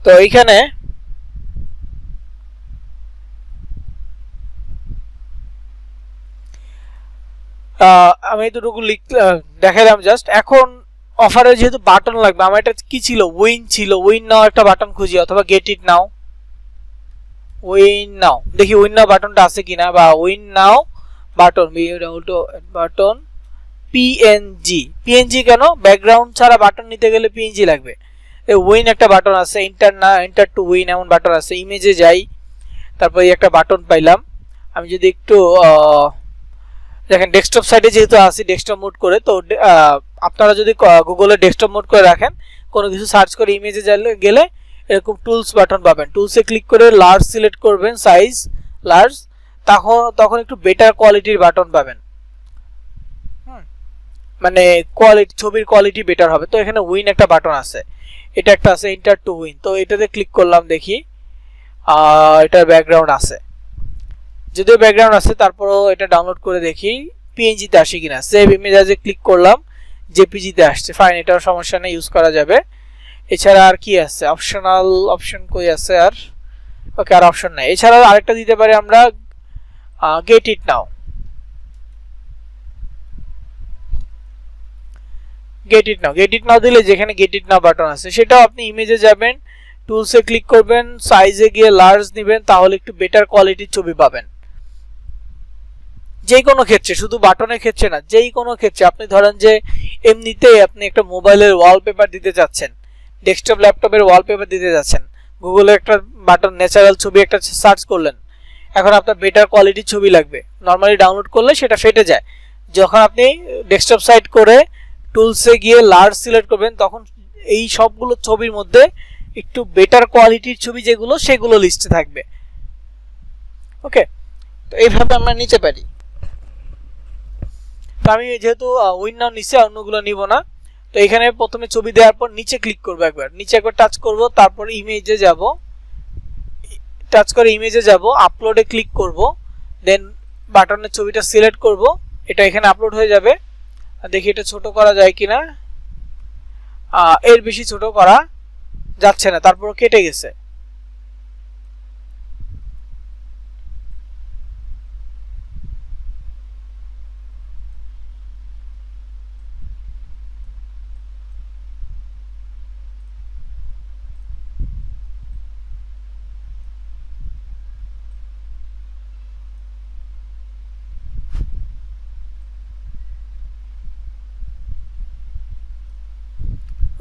তো এইখানে আমি এতটুকু দেখালাম জাস্ট। এখন অফারে যেহেতু বাটন লাগবে, আমার এটা কি ছিল, উইন ছিল, উইন নাও একটা বাটন খুঁজি, অথবা গেট ইট নাও, উইন নাও, দেখি উইন নাও বাটনটা আছে কিনা, বা উইন নাও বাটন বাটন পিএনজি। পিএনজি কেন, ব্যাকগ্রাউন্ড ছাড়া বাটন নিতে গেলে পিএনজি লাগবে। উইন একটা বাটন আছে, এন্টার না এন্টার টু উইন এমন বাটন আছে। ইমেজে যাই, তারপর একটা বাটন পাইলাম। আমি যদি একটু দেখেন ডেস্কটপ সাইডে যেহেতু আসি ডেস্কটপ মোড করে, তো আপনারা যদি গুগলে ডেস্কটপ মোড করে রাখেন, কোনো কিছু সার্চ করে ইমেজে গেলে এরকম টুলস বাটন পাবেন। টুলসে ক্লিক করে লার্জ সিলেক্ট করবেন, সাইজ লার্জ, তখন একটু বেটার কোয়ালিটির বাটন পাবেন, মানে কোয়ালিটি, ছবির কোয়ালিটি বেটার হবে। তো এখানে উইন একটা বাটন আছে, এটা একটা আছে এন্টার টু উইন, তো এটাতে ক্লিক করলাম, দেখি এটার ব্যাকগ্রাউন্ড আছে, যদিও ব্যাকগ্রাউন্ড আছে তারপরও এটা ডাউনলোড করে দেখি পিএনজিতে আসে কিনা। সেভ ইমেজ আজে ক্লিক করলাম, জেপিজিতে আসছে, ফাইন, এটার সমস্যা নেই, ইউজ করা যাবে। এছাড়া আর কি আছে, অপশনাল অপশন কই আছে আর, ওকে আর অপশন নাই। এছাড়া আরেকটা দিতে পারি আমরা get it now. Get it now, get it now দিলে যেখানে গেট ইট নাও বাটন আছে সেটাও আপনি ইমেজে যাবেন, টুলসে ক্লিক করবেন, সাইজে গিয়ে লার্জ নেবেন, তাহলে একটু বেটার কোয়ালিটির ছবি পাবেন। যে কোনো ক্ষেত্রে, শুধু বাটনের ক্ষেত্রে না, যেই কোনো ক্ষেত্রে আপনি ধরেন যে এমনিতেই আপনি একটা মোবাইলের ওয়ালপেপার দিতে যাচ্ছেন, ডেস্কটপ ল্যাপটপের ওয়ালপেপার দিতে যাচ্ছেন, গুগলে একটা বাটন ন্যাচারাল ছবি একটা সার্চ করলেন, এখন আপনার বেটার কোয়ালিটির ছবি লাগবে, নর্মালি ডাউনলোড করলে সেটা ফেটে যায়। যখন আপনি ডেস্কটপ সাইট করে টুলসে গিয়ে লার্জ সিলেক্ট করবেন, তখন এই সবগুলো ছবির মধ্যে একটু বেটার কোয়ালিটির ছবি যেগুলো, সেগুলো লিস্টে থাকবে। ওকে, তো এইভাবে আমরা নিতে পারি। তো আমি যেহেতু উইন নাও নিচে, অন্যগুলো নিব না, তো এখানে প্রথমে ছবি দেওয়ার পর নিচে ক্লিক করব, একবার নিচে একবার টাচ করব, তারপর ইমেজে যাব, টাচ করে ইমেজে যাব, আপলোডে ক্লিক করব, দেন বাটনের ছবিটা সিলেক্ট করব, এটা এখানে আপলোড হয়ে যাবে। দেখি এটা ছোট করা যায় কিনা, এর বেশি ছোট করা যাচ্ছে না, তারপর কেটে গেছে।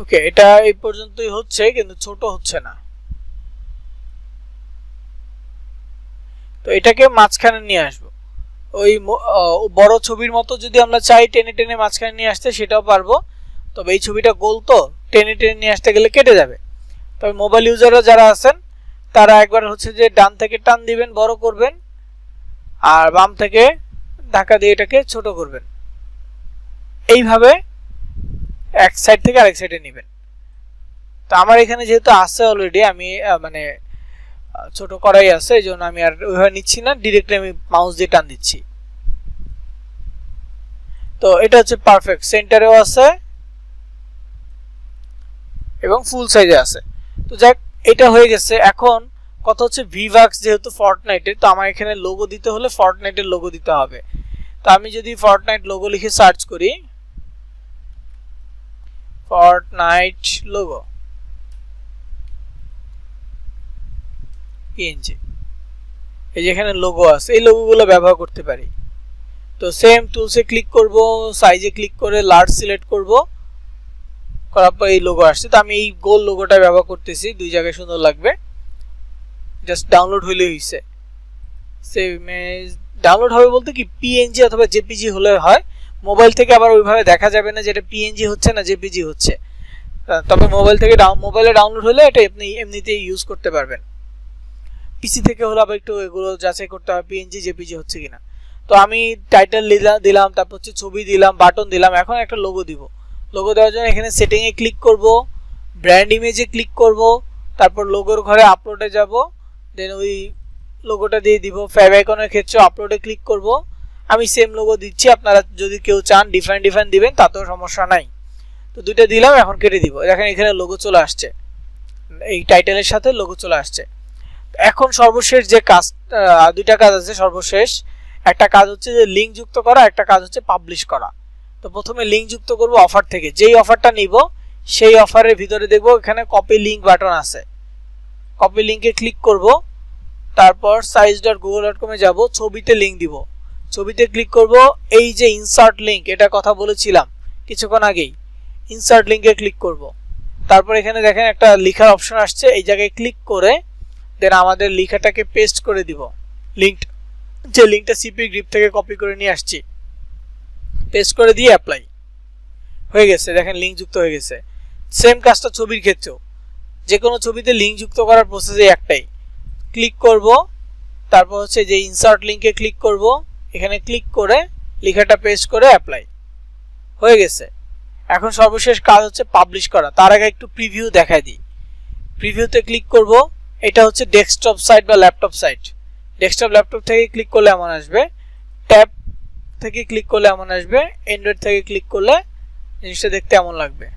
ওকে, এটা এই পর্যন্তই হচ্ছে, কিন্তু ছোট হচ্ছে না। তো এটাকে মাঝখানে নিয়ে আসবো, ওই বড় ছবির মতো যদি আমরা চাই টেনে টেনে মাঝখানে নিয়ে আসতে, সেটাও পারবো। তবে এই ছবিটা গোল, তো টেনে টেনে নিয়ে আসতে গেলে কেটে যাবে। তবে মোবাইল ইউজাররা যারা আছেন তারা একবার হচ্ছে যে ডান থেকে টান দিবেন, বড় করবেন, আর বাম থেকে ধাক্কা দিয়ে এটাকে ছোট করবেন, এইভাবে এক সাইড থেকে আরেক সাইডে নেবেন। তো আমার এখানে যেহেতু আছে অলরেডি, আমি মানে ছোট করাই আছে, এই জন্য আমি আর ওইভাবে নিচ্ছি না, ডিরেক্টলি আমি মাউস দিয়ে টান দিচ্ছি। তো এটা হচ্ছে পারফেক্ট, সেন্টারেও আছে এবং ফুল সাইজে আছে। তো যাক, এটা হয়ে গেছে। এখন কথা হচ্ছে ভিভাক্স যেহেতু ফর্টনাইটের, তো আমার এখানে লোগো দিতে হলে ফর্টনাইটের লোগো দিতে হবে। তো আমি যদি ফর্টনাইট লোগো লিখে সার্চ করি, ফর্টনাইট লোগো পিএনজি, এই যেখানে লোগো আছে, এই লোগোগুলো ব্যবহার করতে পারি। তো সেম টুলসে ক্লিক করব, সাইজে ক্লিক করে লার্জ সিলেক্ট করব, করার পর এই লোগো আসছে। তো আমি এই গোল লোগোটা ব্যবহার করতেছি, দুই জায়গায় সুন্দর লাগবে। জাস্ট ডাউনলোড হইলে হইছে। সেভ ইমেজ ডাউনলোড হবে বলতে কি, পিএনজি অথবা জেপিজি হলে হয়। মোবাইল থেকে আবার ওইভাবে দেখা যাবে না যে এটা পিএনজি হচ্ছে না জেপিজি হচ্ছে, তবে মোবাইল থেকে মোবাইলে ডাউনলোড হলে এটা আপনি এমনিতেই ইউজ করতে পারবেন। পিসি থেকে হলে আবার একটু এগুলো যাচাই করতে হবে পিএনজি জেপিজি হচ্ছে কিনা। তো আমি টাইটেল দিলাম, তারপর হচ্ছে ছবি দিলাম, বাটন দিলাম। এখন একটা লোগো দিব। লোগো দেওয়ার জন্য এখানে সেটিংয়ে ক্লিক করব, ব্র্যান্ড ইমেজে ক্লিক করব, তারপর লোগোর ঘরে আপলোডে যাব, দেন ওই লোগোটা দিয়ে দিব। ফ্যাব আইকনের ক্ষেত্রে আপলোডে ক্লিক করব। আমি সেম লোগো দিচ্ছি, আপনারা যদি কেউ চান ডিফারেন্ট দিবেন তাতেও সমস্যা নাই। তো দুইটা দিলাম, এখন কেটে দিব। দেখেন এখানে লোগো চলে আসছে, এই টাইটেলের সাথে লোগো চলে আসছে। এখন সর্বশেষ যে কাজ, দুইটা কাজ আছে সর্বশেষ। একটা কাজ হচ্ছে যে লিঙ্ক যুক্ত করা, একটা কাজ হচ্ছে পাবলিশ করা। তো প্রথমে লিঙ্ক যুক্ত করব অফার থেকে, যেই অফারটা নিব সেই অফারের ভিতরে দেখব এখানে কপি লিঙ্ক বাটন আছে, কপি লিঙ্কে ক্লিক করব, তারপর size.google.com এ যাব, ছবিতে লিঙ্ক দিব, ছবিতে ক্লিক করব। এই যে ইনসার্ট লিঙ্ক, এটা কথা বলেছিলাম কিছুক্ষণ আগেই, ইনসার্ট লিঙ্কে ক্লিক করব। তারপর এখানে দেখেন একটা লেখার অপশন আসছে, এই জায়গায় ক্লিক করে দেন আমাদের লেখাটাকে পেস্ট করে দিব। লিঙ্ক, যে লিঙ্কটা সিপি গ্রিপ থেকে কপি করে নিয়ে আসছি, পেস্ট করে দিয়ে অ্যাপ্লাই হয়ে গেছে। দেখেন লিঙ্ক যুক্ত হয়ে গেছে। সেম কাজটা ছবির ক্ষেত্রেও, যে কোনো ছবিতে লিঙ্ক যুক্ত করার প্রসেসই একটাই। ক্লিক করব, তারপর হচ্ছে যে ইনসার্ট লিঙ্কে ক্লিক করব, এখানে ক্লিক করে লেখাটা পেস্ট করে অ্যাপ্লাই হয়ে গেছে। এখন সর্বশেষ কাজ হচ্ছে পাবলিশ করা। তার আগে একটু প্রিভিউ দেখাই দিই। প্রিভিউতে ক্লিক করব, এটা হচ্ছে ডেস্কটপ সাইট বা ল্যাপটপ সাইট। ডেস্কটপ ল্যাপটপ থেকে ক্লিক করলে এমন আসবে, ট্যাব থেকে ক্লিক করলে এমন আসবে, অ্যান্ড্রয়েড থেকে ক্লিক করলে জিনিসটা দেখতে এমন লাগবে।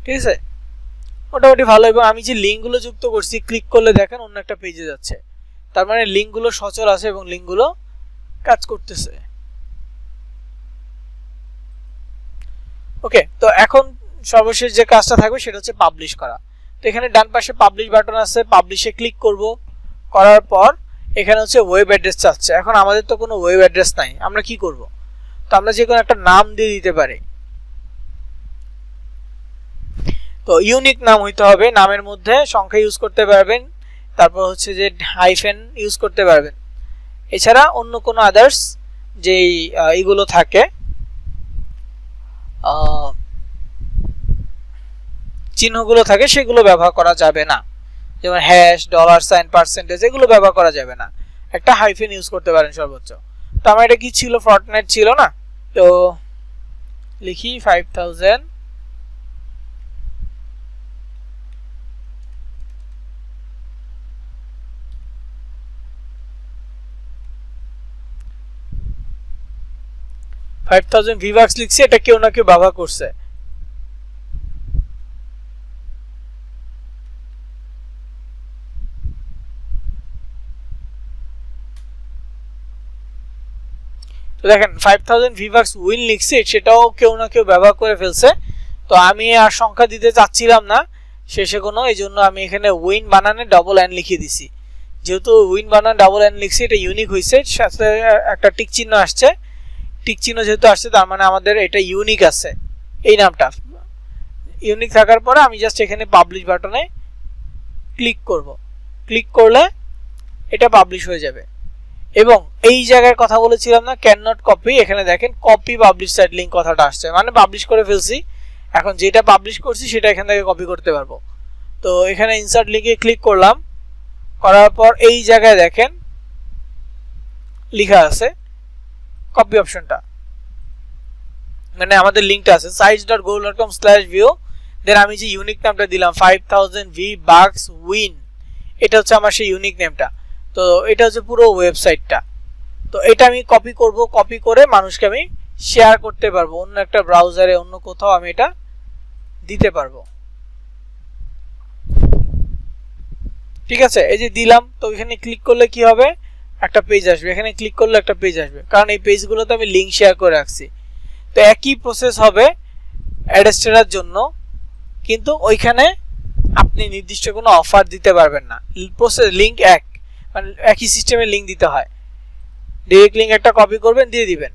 ঠিক আছে, মোটামুটি ভালো। এবং আমি যে লিঙ্কগুলো যুক্ত করছি, ক্লিক করলে দেখেন অন্য একটা পেজে যাচ্ছে, তার মানে লিঙ্কগুলো সচল আছে এবং লিঙ্কগুলো কাজ করতেছে। ওকে, তো এখন সর্বশেষ যে কাজটা থাকবে সেটা হচ্ছে পাবলিশ করা। তো এখানে ডান পাশে পাবলিশ বাটন আছে, পাবলিশে ক্লিক করব, করার পর এখানে হচ্ছে ওয়েব অ্যাড্রেস চাচ্ছে। এখন আমাদের তো কোনো ওয়েব অ্যাড্রেস নাই, আমরা কি করব? তো আমরা যে কোনো একটা নাম দিয়ে দিতে পারি। তো ইউনিক নাম হইতে হবে, নামের মধ্যে সংখ্যা ইউজ করতে পারবেন, তারপর হচ্ছে যে হাইফেন ইউজ করতে পারবেন। এছাড়া অন্য কোনো আদার্স যেই এগুলো থাকে, চিহ্নগুলো থাকে, সেগুলো ব্যবহার করা যাবে না। যেমন হ্যাশ, ডলার সাইন, পার্সেন্টেজ, এগুলো ব্যবহার করা যাবে না। একটা হাইফেন ইউজ করতে পারেন সর্বোচ্চ। তো আমার এটা কি ছিল, ফর্টনাইট ছিল না, তো লিখি 5000 ভিভাক্স লিখছি, এটা কেউ না কেউ ব্যবহার করছে। তো দেখেন 5000 ভিভাক্স উইন লিখছে, সেটাও কেউ না কেউ ব্যবহার করে ফেলছে। তো আমি আর সংখ্যা দিতে চাচ্ছিলাম না শেষে কোনো, এই জন্য আমি এখানে উইন বানানে ডবল এন লিখে দিছি। যেহেতু উইন বানান ডবল এন লিখছি, এটা ইউনিক হয়েছে, সাথে একটা টিক চিহ্ন আসছে। টিক চিহ্ন যেহেতু আসছে, তার মানে আমাদের এটা ইউনিক আছে, এই নামটা ইউনিক থাকার পরে আমি জাস্ট এখানে পাবলিশ বাটনে ক্লিক করব। ক্লিক করলে এটা পাবলিশ হয়ে যাবে। এবং এই জায়গায় কথা বলেছিলাম না, ক্যান নট কপি, এখানে দেখেন কপি পাবলিশ সাইট লিঙ্ক কথাটা আসছে, মানে পাবলিশ করে ফেলছি। এখন যেটা পাবলিশ করছি সেটা এখান থেকে কপি করতে পারবো। তো এখানে ইনসার্ট লিঙ্কে ক্লিক করলাম, করার পর এই জায়গায় দেখেন লেখা আছে কপি অপশনটা, মানে আমাদের লিংকটা আছে sites.google.com/view, দেন আমি যে ইউনিক নামটা দিলাম 5000 v bucks win, এটা হচ্ছে আমার সেই ইউনিক নেমটা। তো এটা হচ্ছে পুরো ওয়েবসাইটটা। তো এটা আমি কপি করব, কপি করে মানুষকে আমি শেয়ার করতে পারবো, অন্য একটা ব্রাউজারে অন্য কোথাও আমি এটা দিতে পারবো। ঠিক আছে, এই যে দিলাম। তো এখানে ক্লিক করলে কি হবে, একটা পেজ আসবে, এখানে ক্লিক করলে একটা পেজ আসবে, কারণ এই পেজগুলোতে আমি লিংক শেয়ার করে রাখছি। তো একই প্রসেস হবে অ্যাডস্টেরার জন্য, কিন্তু ওইখানে আপনি নির্দিষ্ট কোনো অফার দিতে পারবেন না। প্রসেস লিংক এক, মানে একই সিস্টেমে লিংক দিতে হয়। ডাইরেক্ট লিংক একটা কপি করবেন, দিয়ে দিবেন।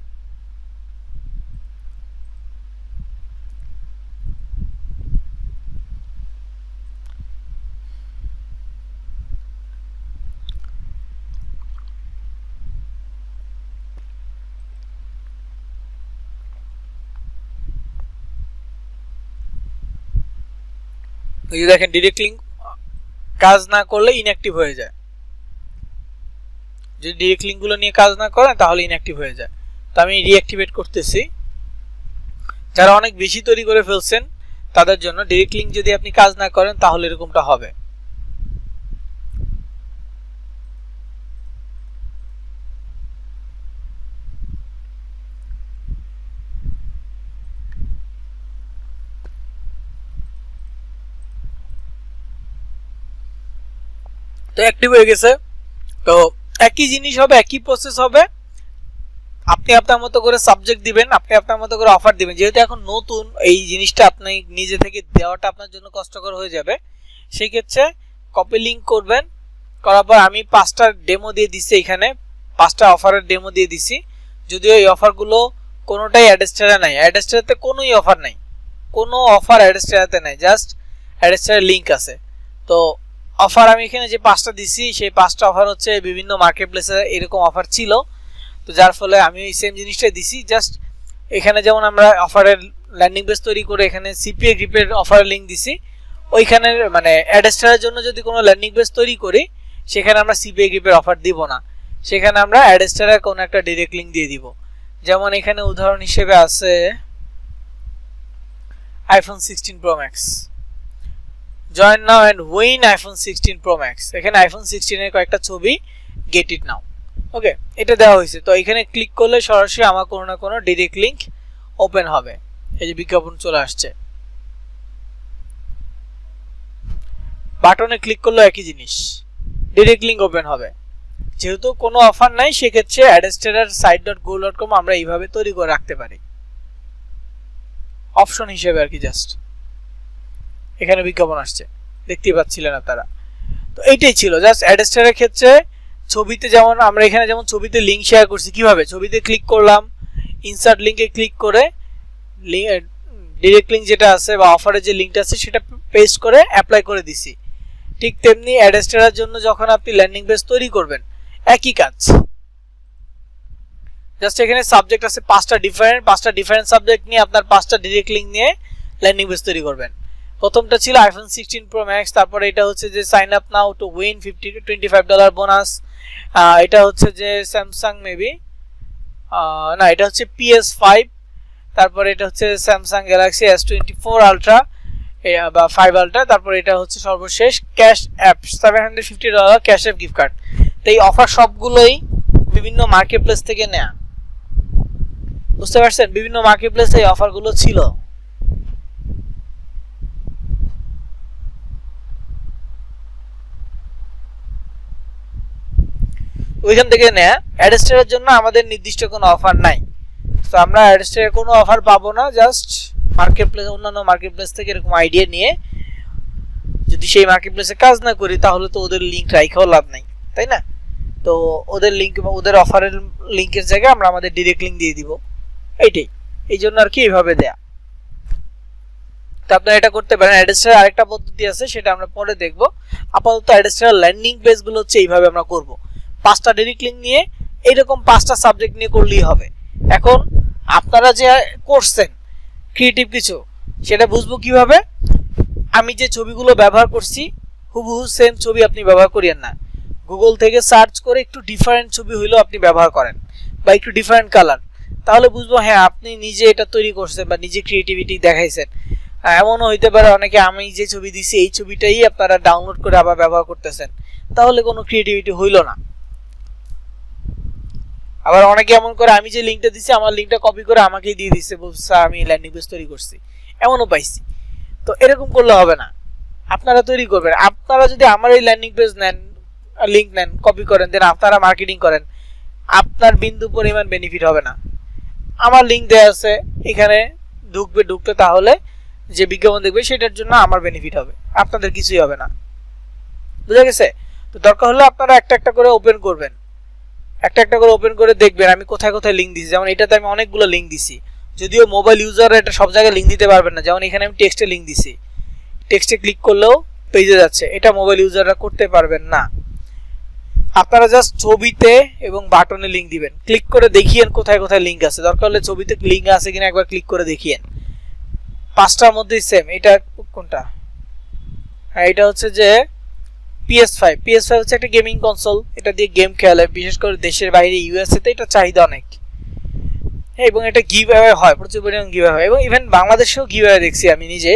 এই যে দেখেন ডাইরেক্ট লিংক কাজ না করলে ইনঅ্যাক্টিভ হয়ে যায়। যদি ডাইরেক্ট লিংক গুলো নিয়ে কাজ না করেন তাহলে ইনঅ্যাক্টিভ হয়ে যায়। তো আমি রিঅ্যাক্টিভেট করতেছি। যারা অনেক বেশি তৈরি করে ফেলছেন তাদের জন্য ডাইরেক্ট লিংক যদি আপনি কাজ না করেন তাহলে এরকমটা হবে। তো অ্যাক্টিভ হয়ে গেছে। তো একই জিনিস হবে, একই প্রসেস হবে। আপনি আপনার মতো করে সাবজেক্ট দিবেন, আপনি আপনার মতো করে অফার দিবেন। যেহেতু এখন নতুন, এই জিনিসটা আপনি নিজে থেকে দেওয়াটা আপনার জন্য কষ্টকর হয়ে যাবে। সেই ক্ষেত্রে কপি লিংক করবেন, করার পর আমি 5টা ডেমো দিয়ে দিচ্ছি, এখানে 5টা অফারের ডেমো দিয়ে দিছি। যদিও এই অফারগুলো কোনোটাই অ্যাডস্টারে নাই, অ্যাডস্টারেতে কোনোই অফার নাই, কোনো অফার অ্যাডস্টারেতে নাই, জাস্ট অ্যাডস্টারের লিংক আছে। তো অফার আমি এখানে যে 5টা দিছি, সেই 5টা অফার হচ্ছে বিভিন্ন মার্কেট প্লেসে এরকম অফার ছিল। তো যার ফলে আমি এই সেম জিনিসটাই দিছি। জাস্ট এখানে যেমন আমরা অফারের ল্যান্ডিং পেজ তৈরি করে এখানে সিপিএ গ্রিপের অফারের লিংক দিছি, ওইখানে মানে অ্যাডস্টারের জন্য যদি কোনো ল্যান্ডিং পেজ তৈরি করি সেখানে আমরা সিপিএ গ্রিপের অফার দিব না, সেখানে আমরা অ্যাডস্টারের কোনো একটা ডাইরেক্ট লিংক দিয়ে দিব। যেমন এখানে উদাহরণ হিসেবে আছে iPhone 16 Pro Max, join now and win iPhone 16 Pro Max। এখানে iPhone 16 এর কয়েকটা ছবি, গেট ইট নাও। ওকে, এটা দেওয়া হয়েছে। তো এখানে ক্লিক করলে সরাসরি আমার কোনো না কোনো ডাইরেক্ট লিংক ওপেন হবে। এই যে বিজ্ঞাপন চলে আসছে, বাটনে ক্লিক করলে একই জিনিস, ডাইরেক্ট লিংক ওপেন হবে। যেহেতু কোনো অফার নাই সেক্ষেত্রে অ্যাডস্টারার site.google.com আমরা এইভাবে তৈরি করে রাখতে পারি অপশন হিসেবে আর কি। জাস্ট এখানে বিজ্ঞাপন আসছে, দেখতেই পাচ্ছিলেন আপনারা। তো এইটাই ছিল জাস্ট অ্যাডস্টারের ক্ষেত্রে। ছবিতে যেমন আমরা এখানে যেমন ছবিতে লিংক শেয়ার করছি, কিভাবে ছবিতে ক্লিক করলাম, ইনসার্ট লিংকে ক্লিক করে ডাইরেক্ট লিংক যেটা আছে বা অফারের যে লিংকটা আছে সেটা পেস্ট করে অ্যাপ্লাই করে দিছি। ঠিক তেমনি অ্যাডস্টারের জন্য যখন আপনি ল্যান্ডিং পেজ তৈরি করবেন একই কাজ। জাস্ট এখানে সাবজেক্ট আছে 5টা ডিফারেন্ট সাবজেক্ট নিয়ে আপনার 5টা ডাইরেক্ট লিংক নিয়ে ল্যান্ডিং পেজ তৈরি করবেন। প্রথমটা ছিল iPhone 16 Pro Max, তারপরে এটা হচ্ছে যে sign up now to win $25 bonus. এটা হচ্ছে যে স্যামসাং মেবি, না এটা হচ্ছে PS5। তারপরে এটা হচ্ছে স্যামসাং গ্যালাক্সি S24 আলট্রা বা 5 আলট্রা। তারপরে এটা হচ্ছে সর্বশেষ cash app $750 cash app gift card. তো এই অফার সবগুলোই বিভিন্ন মার্কেট প্লেস থেকে নেয়া, বুঝতে পারছেন? বিভিন্ন মার্কেট প্লেসে এই অফারগুলো ছিল। ওইখান থেকে নেয়া। অ্যাডস্টারের জন্য আমাদের নির্দিষ্ট কোনো অফার নাই, তো আমরা অ্যাডস্টারের কোনো অফার পাবো না। জাস্ট মার্কেট প্লেস, অন্যান্য মার্কেট প্লেস থেকে এরকম আইডিয়া নিয়ে যদি সেই মার্কেট প্লেসে কাজ না করি তাহলে তো ওদের লিঙ্ক রাখাও লাভ নাই, তাই না? তো ওদের লিঙ্ক, ওদের অফারের লিঙ্কের জায়গায় আমরা আমাদের ডাইরেক্ট লিঙ্ক দিয়ে দিব, এইটাই। এই জন্য আর কি এইভাবে দেয়া। তো আপনারা এটা করতে পারেন। অ্যাডস্টারের আরেকটা পদ্ধতি আছে, সেটা আমরা পরে দেখব। আপাতত অ্যাডস্টারের ল্যান্ডিং পেজগুলো হচ্ছে এইভাবে আমরা করব। 5টা ডাইরেক্ট লিংক নিয়ে এইরকম 5টা সাবজেক্ট নিয়ে করলেই হবে। এখন আপনারা যে করছেন ক্রিয়েটিভ কিছু, সেটা বুঝবো কিভাবে? আমি যে ছবিগুলো ব্যবহার করছি হুবহু সেম ছবি আপনি ব্যবহার করিয়েন না। গুগল থেকে সার্চ করে একটু ডিফারেন্ট ছবি হইলেও আপনি ব্যবহার করেন বা একটু ডিফারেন্ট কালার, তাহলে বুঝবো হ্যাঁ আপনি নিজে এটা তৈরি করছেন বা নিজে ক্রিয়েটিভিটি দেখাইছেন। এমনও হইতে পারে অনেকে আমি যে ছবি দিছি এই ছবিটাই আপনারা ডাউনলোড করে আবার ব্যবহার করতেছেন, তাহলে কোনো ক্রিয়েটিভিটি হইল না। আবার অনেকে এমন করে আমি যে লিঙ্কটা দিছি আমার লিঙ্কটা কপি করে আমাকেই দিয়ে দিচ্ছে, বলছে আমি ল্যান্ডিং পেজ তৈরি করছি, এমনও পাইছি। তো এরকম করলে হবে না, আপনারা তৈরি করবেন। আপনারা যদি আমার এই ল্যান্ডিং পেজ নেন, লিঙ্ক নেন, কপি করেন, দেন আপনারা মার্কেটিং করেন, আপনার বিন্দু পরিমাণ বেনিফিট হবে না। আমার লিঙ্ক দেওয়া আছে, এখানে ঢুকতে তাহলে যে বিজ্ঞাপন দেখবে সেটার জন্য আমার বেনিফিট হবে, আপনাদের কিছুই হবে না। বুঝা গেছে? তো দরকার হলে আপনারা একটা একটা করে ওপেন করবেন, একটা একটা করে ওপেন করে দেখবেন আমি কোথায় কোথায় লিঙ্ক দিছি। যেমন এটাতে আমি অনেকগুলো লিঙ্ক দিছি, যদিও মোবাইল ইউজাররা এটা সব জায়গায় লিঙ্ক দিতে পারবেন না। যেমন এখানে আমি টেক্সটে লিঙ্ক দিছি, টেক্সটে ক্লিক করলেও পেজে যাচ্ছে, এটা মোবাইল ইউজাররা করতে পারবেন না। আপনারা জাস্ট ছবিতে এবং বাটনে লিঙ্ক দিবেন, ক্লিক করে দেখিয়েন কোথায় কোথায় লিঙ্ক আছে। দরকার হলে ছবিতে লিঙ্ক আছে কিনা একবার ক্লিক করে দেখিয়েন। পাঁচটার মধ্যেই সেম। এটা কোনটা? হ্যাঁ, এটা হচ্ছে যে PS5 হচ্ছে একটা গেমিং কনসোল, এটা দিয়ে গেম খেলে, বিশেষ করে দেশের বাইরে ইউএসএ তে এটা চাহিদা অনেক। হ্যাঁ, এবং এটা গিভঅ্যাওয়ে হয়, প্রচুর পরিমাণ গিভঅ্যাওয়ে হয়, এবং ইভেন বাংলাদেশেও গিভঅ্যাওয়ে দেখছি আমি নিজে।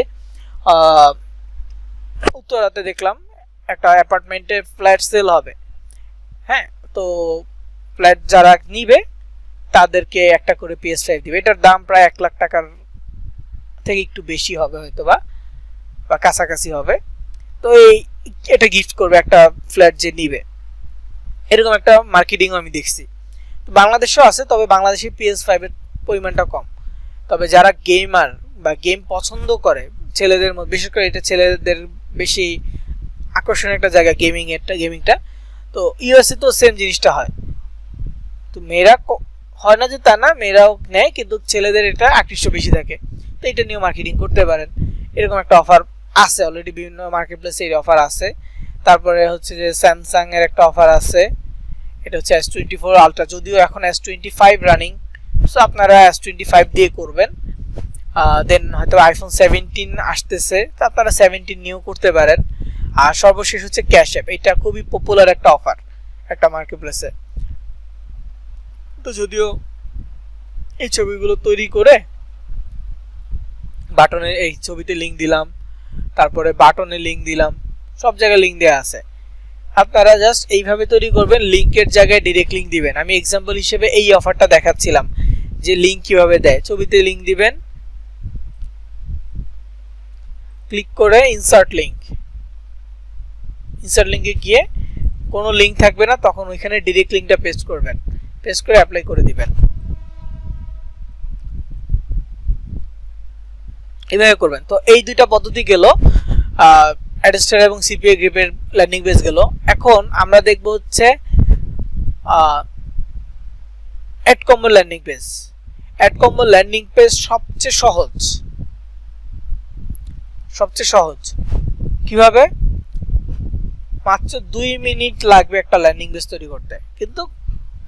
উত্তরাতে দেখলাম একটা অ্যাপার্টমেন্টে ফ্ল্যাট সেল হবে। হ্যাঁ, তো ফ্ল্যাট যারা নিবে তাদেরকে একটা করে PS5 দিবে। এটার দাম প্রায় 1 লাখ টাকার থেকে একটু বেশি হবে হয়তো বা কাছাকাছি হবে। তো এটা গিফট করবে একটা ফ্ল্যাট যে নিবে, এরকম একটা মার্কেটিং আমি দেখছি। তো বাংলাদেশেও আছে, তবে বাংলাদেশে PS5 এর পরিমাণটা কম। তবে যারা গেমার বা গেম পছন্দ করে ছেলেদের মধ্যে, বিশেষ করে এটা ছেলেদের বেশি আকর্ষণীয় একটা জায়গা গেমিংটা। তো ইউএসএ তো সেম জিনিসটা হয়। তো মেয়েরা হয় না যে তা না, মেয়েরাও নেয়, কিন্তু ছেলেদের এটা আকৃষ্ট বেশি থাকে। তো এটা নিয়েও মার্কেটিং করতে পারেন। এরকম একটা অফার আছে অলরেডি, বিভিন্ন মার্কেট প্লেসে এই অফার আছে। তারপরে হচ্ছে যে স্যামসাং এর একটা অফার আছে, এটা হচ্ছে S24 আলট্রা, যদিও এখন S25 রানিং, সো আপনারা S25 দিয়ে করবেন। দেন হয়তো আইফোন 17 আসতেছে, তো আপনারা 17 নিয়েও করতে পারেন। আর সর্বশেষ হচ্ছে ক্যাশ অ্যাপ, এটা খুবই পপুলার একটা অফার একটা মার্কেট প্লেসে। তো যদিও এই ছবিগুলো তৈরি করে বাটনে, এই ছবিতে লিঙ্ক দিলাম, তারপরে বাটনে লিঙ্ক দিলাম, সব জায়গায় লিঙ্ক দেওয়া আছে। আপনারা জাস্ট এইভাবে তৈরি করবেন, লিঙ্কের জায়গায় ডিরেক্ট লিঙ্ক দিবেন। আমি এক্সাম্পল হিসেবে এই অফারটা দেখাচ্ছিলাম যে লিঙ্ক কিভাবে দেয়। ছবিতে লিঙ্ক দিবেন, ক্লিক করে ইনসার্ট লিঙ্কে গিয়ে কোনো লিঙ্ক থাকবে না, তখন ওইখানে ডিরেক্ট লিঙ্কটা পেস্ট করবেন, পেস্ট করে অ্যাপ্লাই করে দিবেন। এইভাবে করবেন। তো এই দুইটা পদ্ধতি গেল, অ্যাডস্টার এবং সিপিএ গ্রিপের ল্যান্ডিং পেজ গেল। এখন আমরা দেখব হচ্ছে ad combo landing page. Ad combo landing page সবচেয়ে সহজ। কিভাবে? মাত্র 2 মিনিট লাগবে একটা ল্যান্ডিং পেজ তৈরি করতে, কিন্তু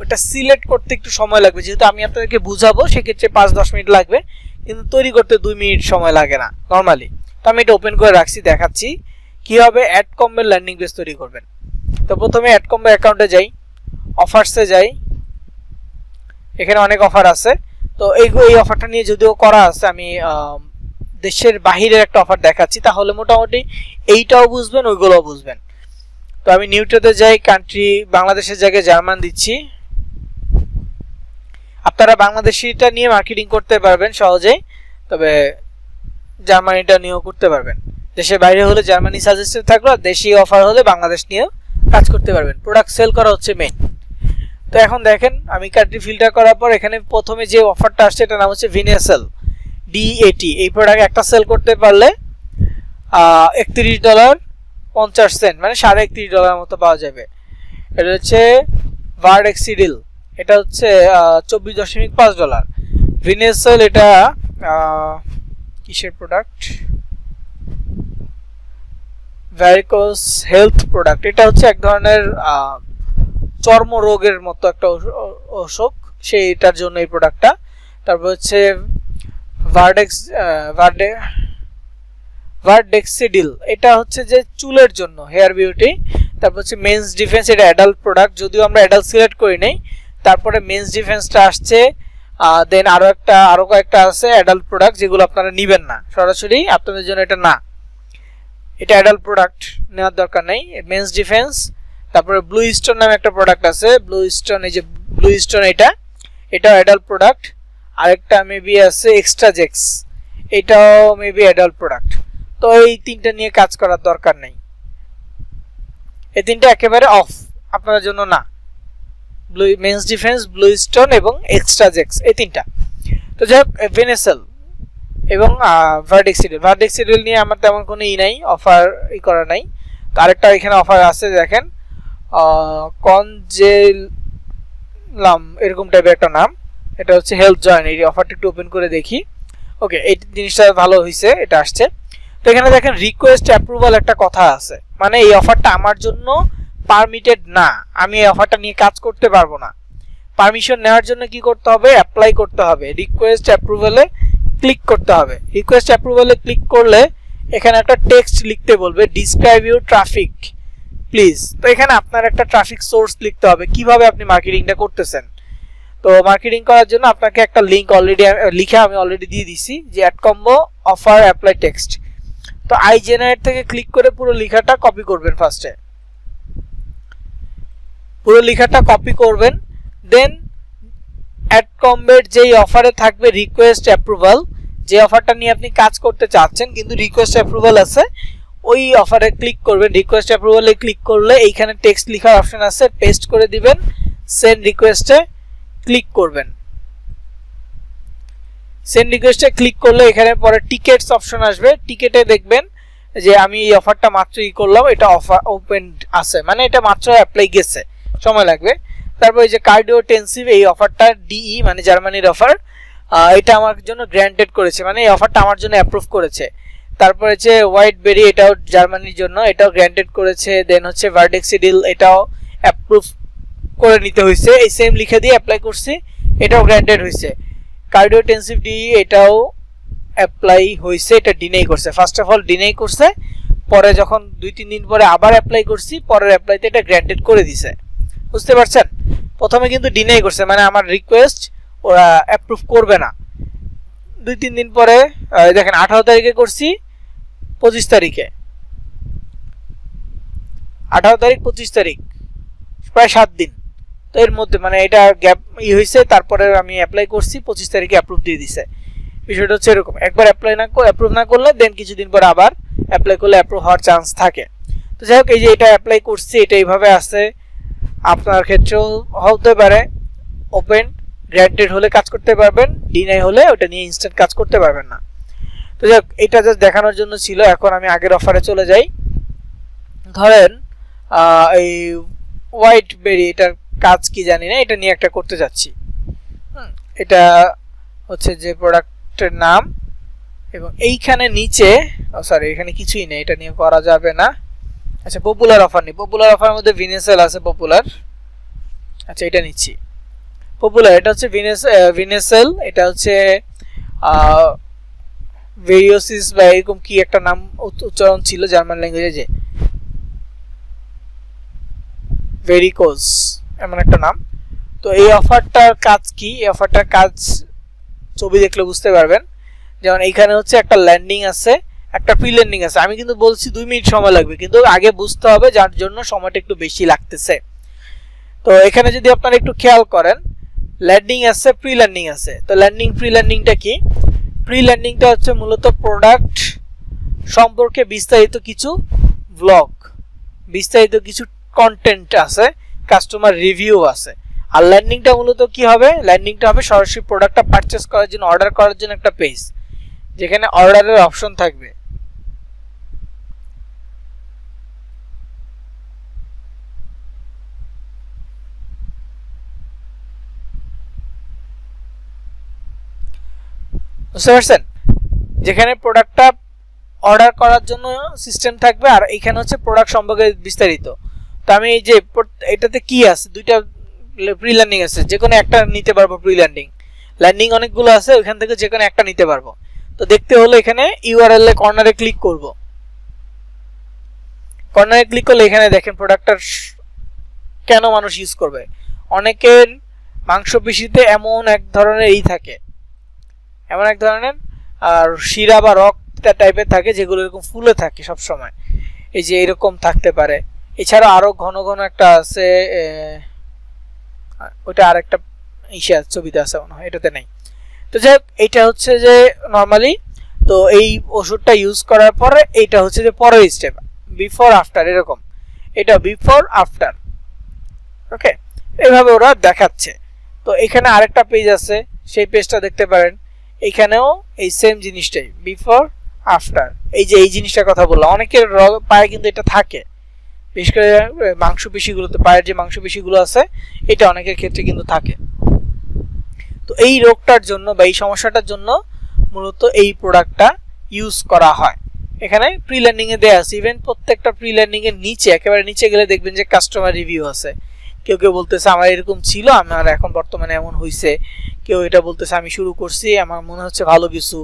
ওটা সিলেক্ট করতে একটু সময় লাগবে। যেহেতু আমি আপনাদেরকে বুঝাবো, সেক্ষেত্রে 5-10 মিনিট লাগবে, কিন্তু তৈরি করতে 2 মিনিট সময় লাগে না নর্মালি। তো আমি এটা ওপেন করে রাখছি, দেখাচ্ছি কিভাবে অ্যাড কম্বো ল্যান্ডিং পেজ তৈরি করবেন। তো প্রথমে অ্যাড কম্বো অ্যাকাউন্টে যাই, অফারসে যাই, এখানে অনেক অফার আছে। তো এই অফারটা নিয়ে যদিও করা আছে, আমি দেশের বাহিরের একটা অফার দেখাচ্ছি, তাহলে মোটামুটি এইটাও বুঝবেন, ওইগুলোও বুঝবেন। তো আমি নিউট্রাতে যাই, কান্ট্রি বাংলাদেশের জায়গায় জার্মান দিচ্ছি। আপনারা বাংলাদেশিটা নিয়ে মার্কেটিং করতে পারবেন সহজেই, তবে জার্মানিটা নিয়েও করতে পারবেন। দেশের বাইরে হলে জার্মানি সাজেস্টেড থাকলো, আর দেশীয় অফার হলে বাংলাদেশ নিয়েও কাজ করতে পারবেন। প্রোডাক্ট সেল করা হচ্ছে মেইন। তো এখন দেখেন আমি কান্ট্রি ফিল্টার করার পর এখানে প্রথমে যে অফারটা আসছে এটার নাম হচ্ছে ভিনেসেল DAT। এই প্রোডাক্ট একটা সেল করতে পারলে $31.50, মানে $31.50 মতো পাওয়া যাবে। এটা হচ্ছে ভার্ডেক্সিডিল, এটা হচ্ছে $24.5। ভিনেসেল এটা কিসের প্রোডাক্ট? ভ্যারিকোস health product. এটা হচ্ছে এক ধরনের চর্ম রোগের মতো একটা অসুখ, সেইটার জন্য এই প্রোডাক্টটা। তারপর হচ্ছে ভার্ডেক্সিডিল, এটা হচ্ছে যে চুলের জন্য, হেয়ার বিউটি। তারপর হচ্ছে মেন্স ডিফেন্স, এটা অ্যাডাল্ট প্রোডাক্ট, যদিও আমরা অ্যাডাল্ট সিলেক্ট করি নাই। তারপরে মেন্স ডিফেন্সটা আসছে, দেন আরো কয়েকটা আছে অ্যাডাল্ট প্রোডাক্ট যেগুলো আপনারা নেবেন না, সরাসরি আপনাদের জন্য এটা না, এটা অ্যাডাল্ট প্রোডাক্ট নেওয়ার দরকার নেই। মেন্স ডিফেন্স, তারপরে ব্লু স্টোন নামে একটা প্রোডাক্ট আছে, ব্লু স্টোন, এই যে ব্লু স্টোন, এটাও অ্যাডাল্ট প্রোডাক্ট। আরেকটা মেবি আছে এক্সট্রা জেক্স, এটাও মেবি অ্যাডাল্ট প্রোডাক্ট। তো এই তিনটা নিয়ে কাজ করার দরকার নেই, এই তিনটা একেবারে অফ, আপনাদের জন্য না। Blue men's defence, blue stone এবং এক্সট্রা জেক্স, এই তিনটা। তো যাই হোক, ভেনেসেল এবং ভার্ডেক্সিডেল নিয়ে আমার তেমন কোনো নাই, অফার করা নাই। তো আরেকটা এখানে অফার আছে দেখেন, কনজেলাম এরকম টাইপের একটা নাম, এটা হচ্ছে হেলথ জয়েন। এই অফারটা একটু ওপেন করে দেখি। ওকে, এই জিনিসটা ভালো হয়েছে, এটা আসছে। তো এখানে দেখেন রিকোয়েস্ট অ্যাপ্রুভাল একটা কথা আছে, মানে এই অফারটা আমার জন্য পারমিটেড না, আমি এই অফারটা নিয়ে কাজ করতে পারবো না। পারমিশন নেওয়ার জন্য কি করতে হবে? অ্যাপ্লাই করতে হবে, রিকোয়েস্ট অ্যাপ্রুভালে ক্লিক করতে হবে। রিকোয়েস্ট অ্যাপ্রুভালে ক্লিক করলে এখানে একটা টেক্সট লিখতে বলবে, ডিসক্রাইব ইউর ট্রাফিক প্লিজ। তো এখানে আপনার একটা ট্রাফিক সোর্স লিখতে হবে, কিভাবে আপনি মার্কেটিংটা করতেছেন। তো মার্কেটিং করার জন্য আপনাকে একটা লিংক লিখে আমি অলরেডি দিয়ে দিছি, যে ad combo offer apply text. তো আই জেনারেট থেকে ক্লিক করে পুরো লেখাটা কপি করবেন, ফার্স্টে পুরো লেখাটা কপি করবেন, দেন অ্যাড কম্বোর যেই অফারে থাকবে রিকোয়েস্ট অ্যাপ্রুভাল, যে অফারটা নিয়ে আপনি কাজ করতে চাচ্ছেন কিন্তু রিকোয়েস্ট অ্যাপ্রুভাল আছে, ওই অফারে ক্লিক করবেন। রিকোয়েস্ট অ্যাপ্রুভালে ক্লিক করলে এইখানে টেক্সট লেখার অপশন আছে, পেস্ট করে দিবেন, সেন্ড রিকোয়েস্টে ক্লিক করবেন। সেন্ড রিকোয়েস্টে ক্লিক করলে এখানে পরে টিকেটস অপশন আসবে, টিকেটে দেখবেন যে আমি এই অফারটা মাত্র করলাম, এটা অফার ওপেন আছে, মানে এটা মাত্র অ্যাপ্লাই গেছে, সময় লাগবে। তারপর এই যে কার্ডিওটেনসিভ, এই অফারটা ডিই মানে জার্মানির অফার, এটা আমার জন্য গ্র্যান্টেড করেছে, মানে এই অফারটা আমার জন্য অ্যাপ্রুভ করেছে। তারপরে হচ্ছে হোয়াইট বেরি, এটাও জার্মানির জন্য, এটাও গ্র্যান্টেড করেছে। দেন হচ্ছে ভার্ডেক্সিডিল, এটাও অ্যাপ্রুভ করে নিতে হয়েছে, এই সেম লিখে দিয়ে অ্যাপ্লাই করছি, এটাও গ্র্যান্টেড হয়েছে। কার্ডিওটেনসিভ ডি, এটাও অ্যাপ্লাই হয়েছে, এটা ডিনাই করছে, ফার্স্ট অফ অল ডিনাই করছে, পরে যখন 2-3 দিন পরে আবার অ্যাপ্লাই করছি, পরের অ্যাপ্লাইতে এটা গ্র্যান্টেড করে দিছে, বুঝতে পারছেন। প্রথমে কিন্তু ডিনাই করছে, মানে আমার রিকোয়েস্ট ওরা অ্যাপ্রুভ করবে না। 2-3 দিন পরে দেখেন 18 তারিখে করছি, 25 তারিখে, 18 তারিখ 25 তারিখ, প্রায় 7 দিন। তো এর মধ্যে মানে এটা গ্যাপ হয়েছে, তারপরে আমি অ্যাপ্লাই করছি, 25 তারিখে অ্যাপ্রুভ দিয়ে দিছে। বিষয়টা হচ্ছে এরকম, একবার অ্যাপ্রুভ না করলে দেন কিছুদিন পর আবার অ্যাপ্লাই করলে অ্যাপ্রুভ হওয়ার চান্স থাকে। তো যাই হোক, এই যে এটা অ্যাপ্লাই করছি, এটা এইভাবে আছে, আপনার ক্ষেত্রেও হতে পারে। ওপেন গ্র্যান্টেড হলে কাজ করতে পারবেন, ডিনাই হলে ওটা নিয়ে ইনস্ট্যান্ট কাজ করতে পারবেন না। তো যাই হোক, এটা জাস্ট দেখানোর জন্য ছিল। এখন আমি আগের অফারে চলে যাই। ধরেন এই হোয়াইট বেরি, এটার কাজ কি জানি না, এটা নিয়ে একটা করতে যাচ্ছি। এটা হচ্ছে যে প্রোডাক্টের নাম, এবং এইখানে নিচে সরি এখানে কিছুই নেই, এটা নিয়ে করা যাবে না। আচ্ছা, পপুলার অফার নেই, পপুলার অফারের মধ্যে ভিনেসেল আছে, পপুলার। আচ্ছা, এটা নিচ্ছি পপুলার, এটা হচ্ছে ভিনেসেল, এটা হচ্ছে ভেরিওসিস বা এরকম কি একটা নাম উচ্চারণ ছিল জার্মান ল্যাঙ্গুয়েজে, যে ভেরিকোজ এমন একটা নাম। তো এই অফারটার কাজ কি? এই অফারটার কাজ ছবি দেখলে বুঝতে পারবেন। যেমন এইখানে হচ্ছে একটা ল্যান্ডিং আছে, একটা প্রি ল্যান্ডিং আছে। আমি কিন্তু বলছি 2 মিনিট সময় লাগবে, কিন্তু আগে বুঝতে হবে, যার জন্য সময়টা একটু বেশি লাগতেছে। তো এখানে যদি আপনারা একটু খেয়াল করেন, ল্যান্ডিং আছে, প্রি ল্যান্ডিং আছে। তো প্রি ল্যান্ডিংটা কি? প্রি ল্যান্ডিংটা হচ্ছে মূলত প্রোডাক্ট সম্পর্কে বিস্তারিত কিছু ব্লগ, বিস্তারিত কিছু কন্টেন্ট আছে, কাস্টমার রিভিউ আছে। আর ল্যান্ডিংটা মূলত কি হবে? ল্যান্ডিংটা হবে সরাসরি প্রোডাক্টটা পারচেজ করার জন্য, অর্ডার করার জন্য একটা পেজ, যেখানে অর্ডারের অপশন থাকবে। বুঝতে পারছেন? যেখানে প্রোডাক্টটা অর্ডার করার জন্য সিস্টেম থাকবে, আর এখানে হচ্ছে প্রোডাক্ট সম্পর্কে বিস্তারিত। তো আমি এই যে এটাতে কি আছে, দুইটা প্রি ল্যান্ডিং আছে, যে কোনো একটা নিতে পারবো। প্রি ল্যান্ডিং অনেকগুলো আছে, ওইখান থেকে যে কোনো একটা নিতে পারবো। তো দেখতে হলে এখানে ইউআরএল এ কর্নারে ক্লিক করব। কর্নারে ক্লিক করলে এখানে দেখেন প্রোডাক্টটা কেন মানুষ ইউজ করবে। অনেকের মাংসপেশিতে এমন এক ধরনের থাকে, এমন এক ধরনের আর শিরা বা রক্ত টাইপের থাকে যেগুলো এরকম ফুলে থাকে সব সময়, এই যে এরকম থাকতে পারে। এছাড়া আরো ঘন ঘন একটা আছে, ওটা আরেকটা ছবিতে আছে মনে হয়, এটাতে নাই। তো যাই হোক, এটা হচ্ছে যে নর্মালি, তো এই ওষুধটা ইউজ করার পরে এইটা হচ্ছে যে পরের স্টেপ, বিফোর আফটার এরকম, এটা বিফোর আফটার। ওকে, এইভাবে ওরা দেখাচ্ছে। তো এখানে আরেকটা পেজ আছে, সেই পেজটা দেখতে পারেন। এখানেও এই সেম জিনিসটাই, বিফোর আফটার। এই যে এই জিনিসটার কথা বললাম, অনেকের পায়ে কিন্তু এটা থাকে, বিশেষ করে মাংসপেশিগুলোতে, পায়ের যে মাংসপেশিগুলো আছে এটা অনেকের ক্ষেত্রে কিন্তু থাকে। তো এই রোগটার জন্য বা এই সমস্যাটার জন্য মূলত এই প্রোডাক্টটা ইউজ করা হয়। এখানে প্রি লার্নিং এ দেয়া আছে, ইভেন প্রত্যেকটা প্রি লার্নিং এর নিচে, একেবারে নিচে গেলে দেখবেন যে কাস্টমার রিভিউ আছে। কেউ কেউ বলতেছে আমার এরকম ছিল, আমার এখন বর্তমানে এমন হয়েছে। কেউ এটা বলতেছে আমি শুরু করছি, আমার মনে হচ্ছে ভালো কিছু,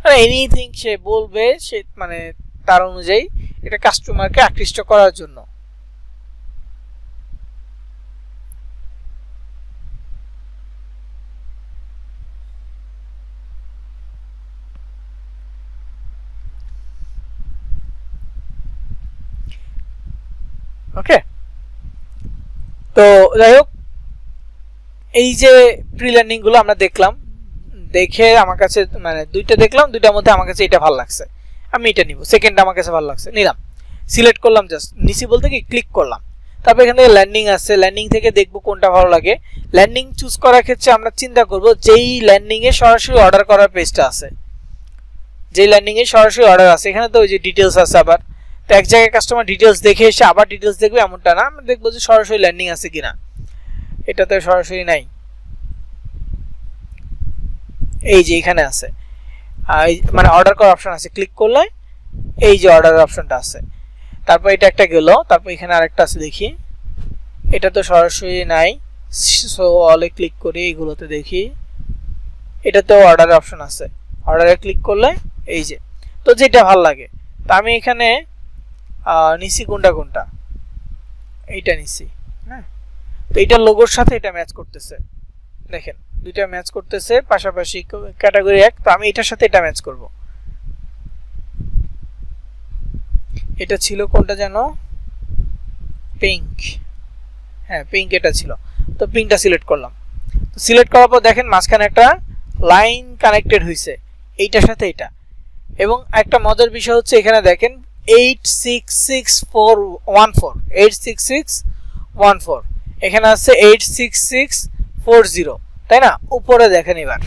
মানে এনিথিং সে বলবে, সে মানে তার অনুযায়ী এটা কাস্টমারকে আকৃষ্ট করার জন্য। ওকে, তো যাই হোক, এই যে প্রি লার্নিং গুলো আমরা দেখলাম, দেখে আমার কাছে মানে দুইটা দেখলাম, দুইটার মধ্যে আমার কাছে এটা ভালো লাগছে, আমি এটা নিব। সেকেন্ড আমার কাছে ভালো লাগছে, নিলাম, সিলেক্ট করলাম, জাস্ট নিচে বলতে কি ক্লিক করলাম। তারপর এখান থেকে ল্যান্ডিং আছে, ল্যান্ডিং থেকে দেখবো কোনটা ভালো লাগে। ল্যান্ডিং চুজ করার ক্ষেত্রে আমরা চিন্তা করব যেই ল্যান্ডিং এ সরাসরি অর্ডার করার পেজটা আছে, যেই ল্যান্ডিং এ সরাসরি অর্ডার আছে, এখানে তো ওই যে ডিটেলস আছে আবার। তো এক জায়গায় কাস্টমার ডিটেলস দেখে এসে আবার ডিটেলস দেখবে এমনটা না, আমরা দেখবো যে সরাসরি ল্যান্ডিং আছে কিনা। এটা তো সরাসরি নাই, এই যে এখানে আছে, মানে অর্ডার করার অপশন আছে, ক্লিক করলে এই যে অর্ডারের অপশনটা আছে। তারপর এটা একটা গেল, তারপর এখানে আরেকটা আছে দেখি, এটা তো সরাসরি নাই, সো অলে ক্লিক করি, এইগুলোতে দেখি, এটাতেও অর্ডারের অপশন আছে, অর্ডারে ক্লিক করলে এই যে, তো যেটা ভালো লাগে। তো আমি এখানে নিছি কোনটা কোনটা, এইটা নিছি, হ্যাঁ। তো এইটা লোগোর সাথে এটা ম্যাচ করতেছে, দেখেন দুইটা ম্যাচ করতেছে পাশাপাশি, ক্যাটাগরি এক। তো আমি এটার সাথে এটা ম্যাচ করব। এটা ছিল কোনটা জানো, পিঙ্ক, হ্যাঁ পিঙ্ক এটা ছিল। তো পিঙ্কটা সিলেক্ট করলাম। তো সিলেক্ট করার পর দেখেন মাঝখানে একটা লাইন কানেক্টেড হয়েছে এইটার সাথে এটা। এবং একটা মজার বিষয় হচ্ছে এখানে দেখেন 866414, 866414, এখানে আছে 86640, তাই না? উপরে দেখেন এবার,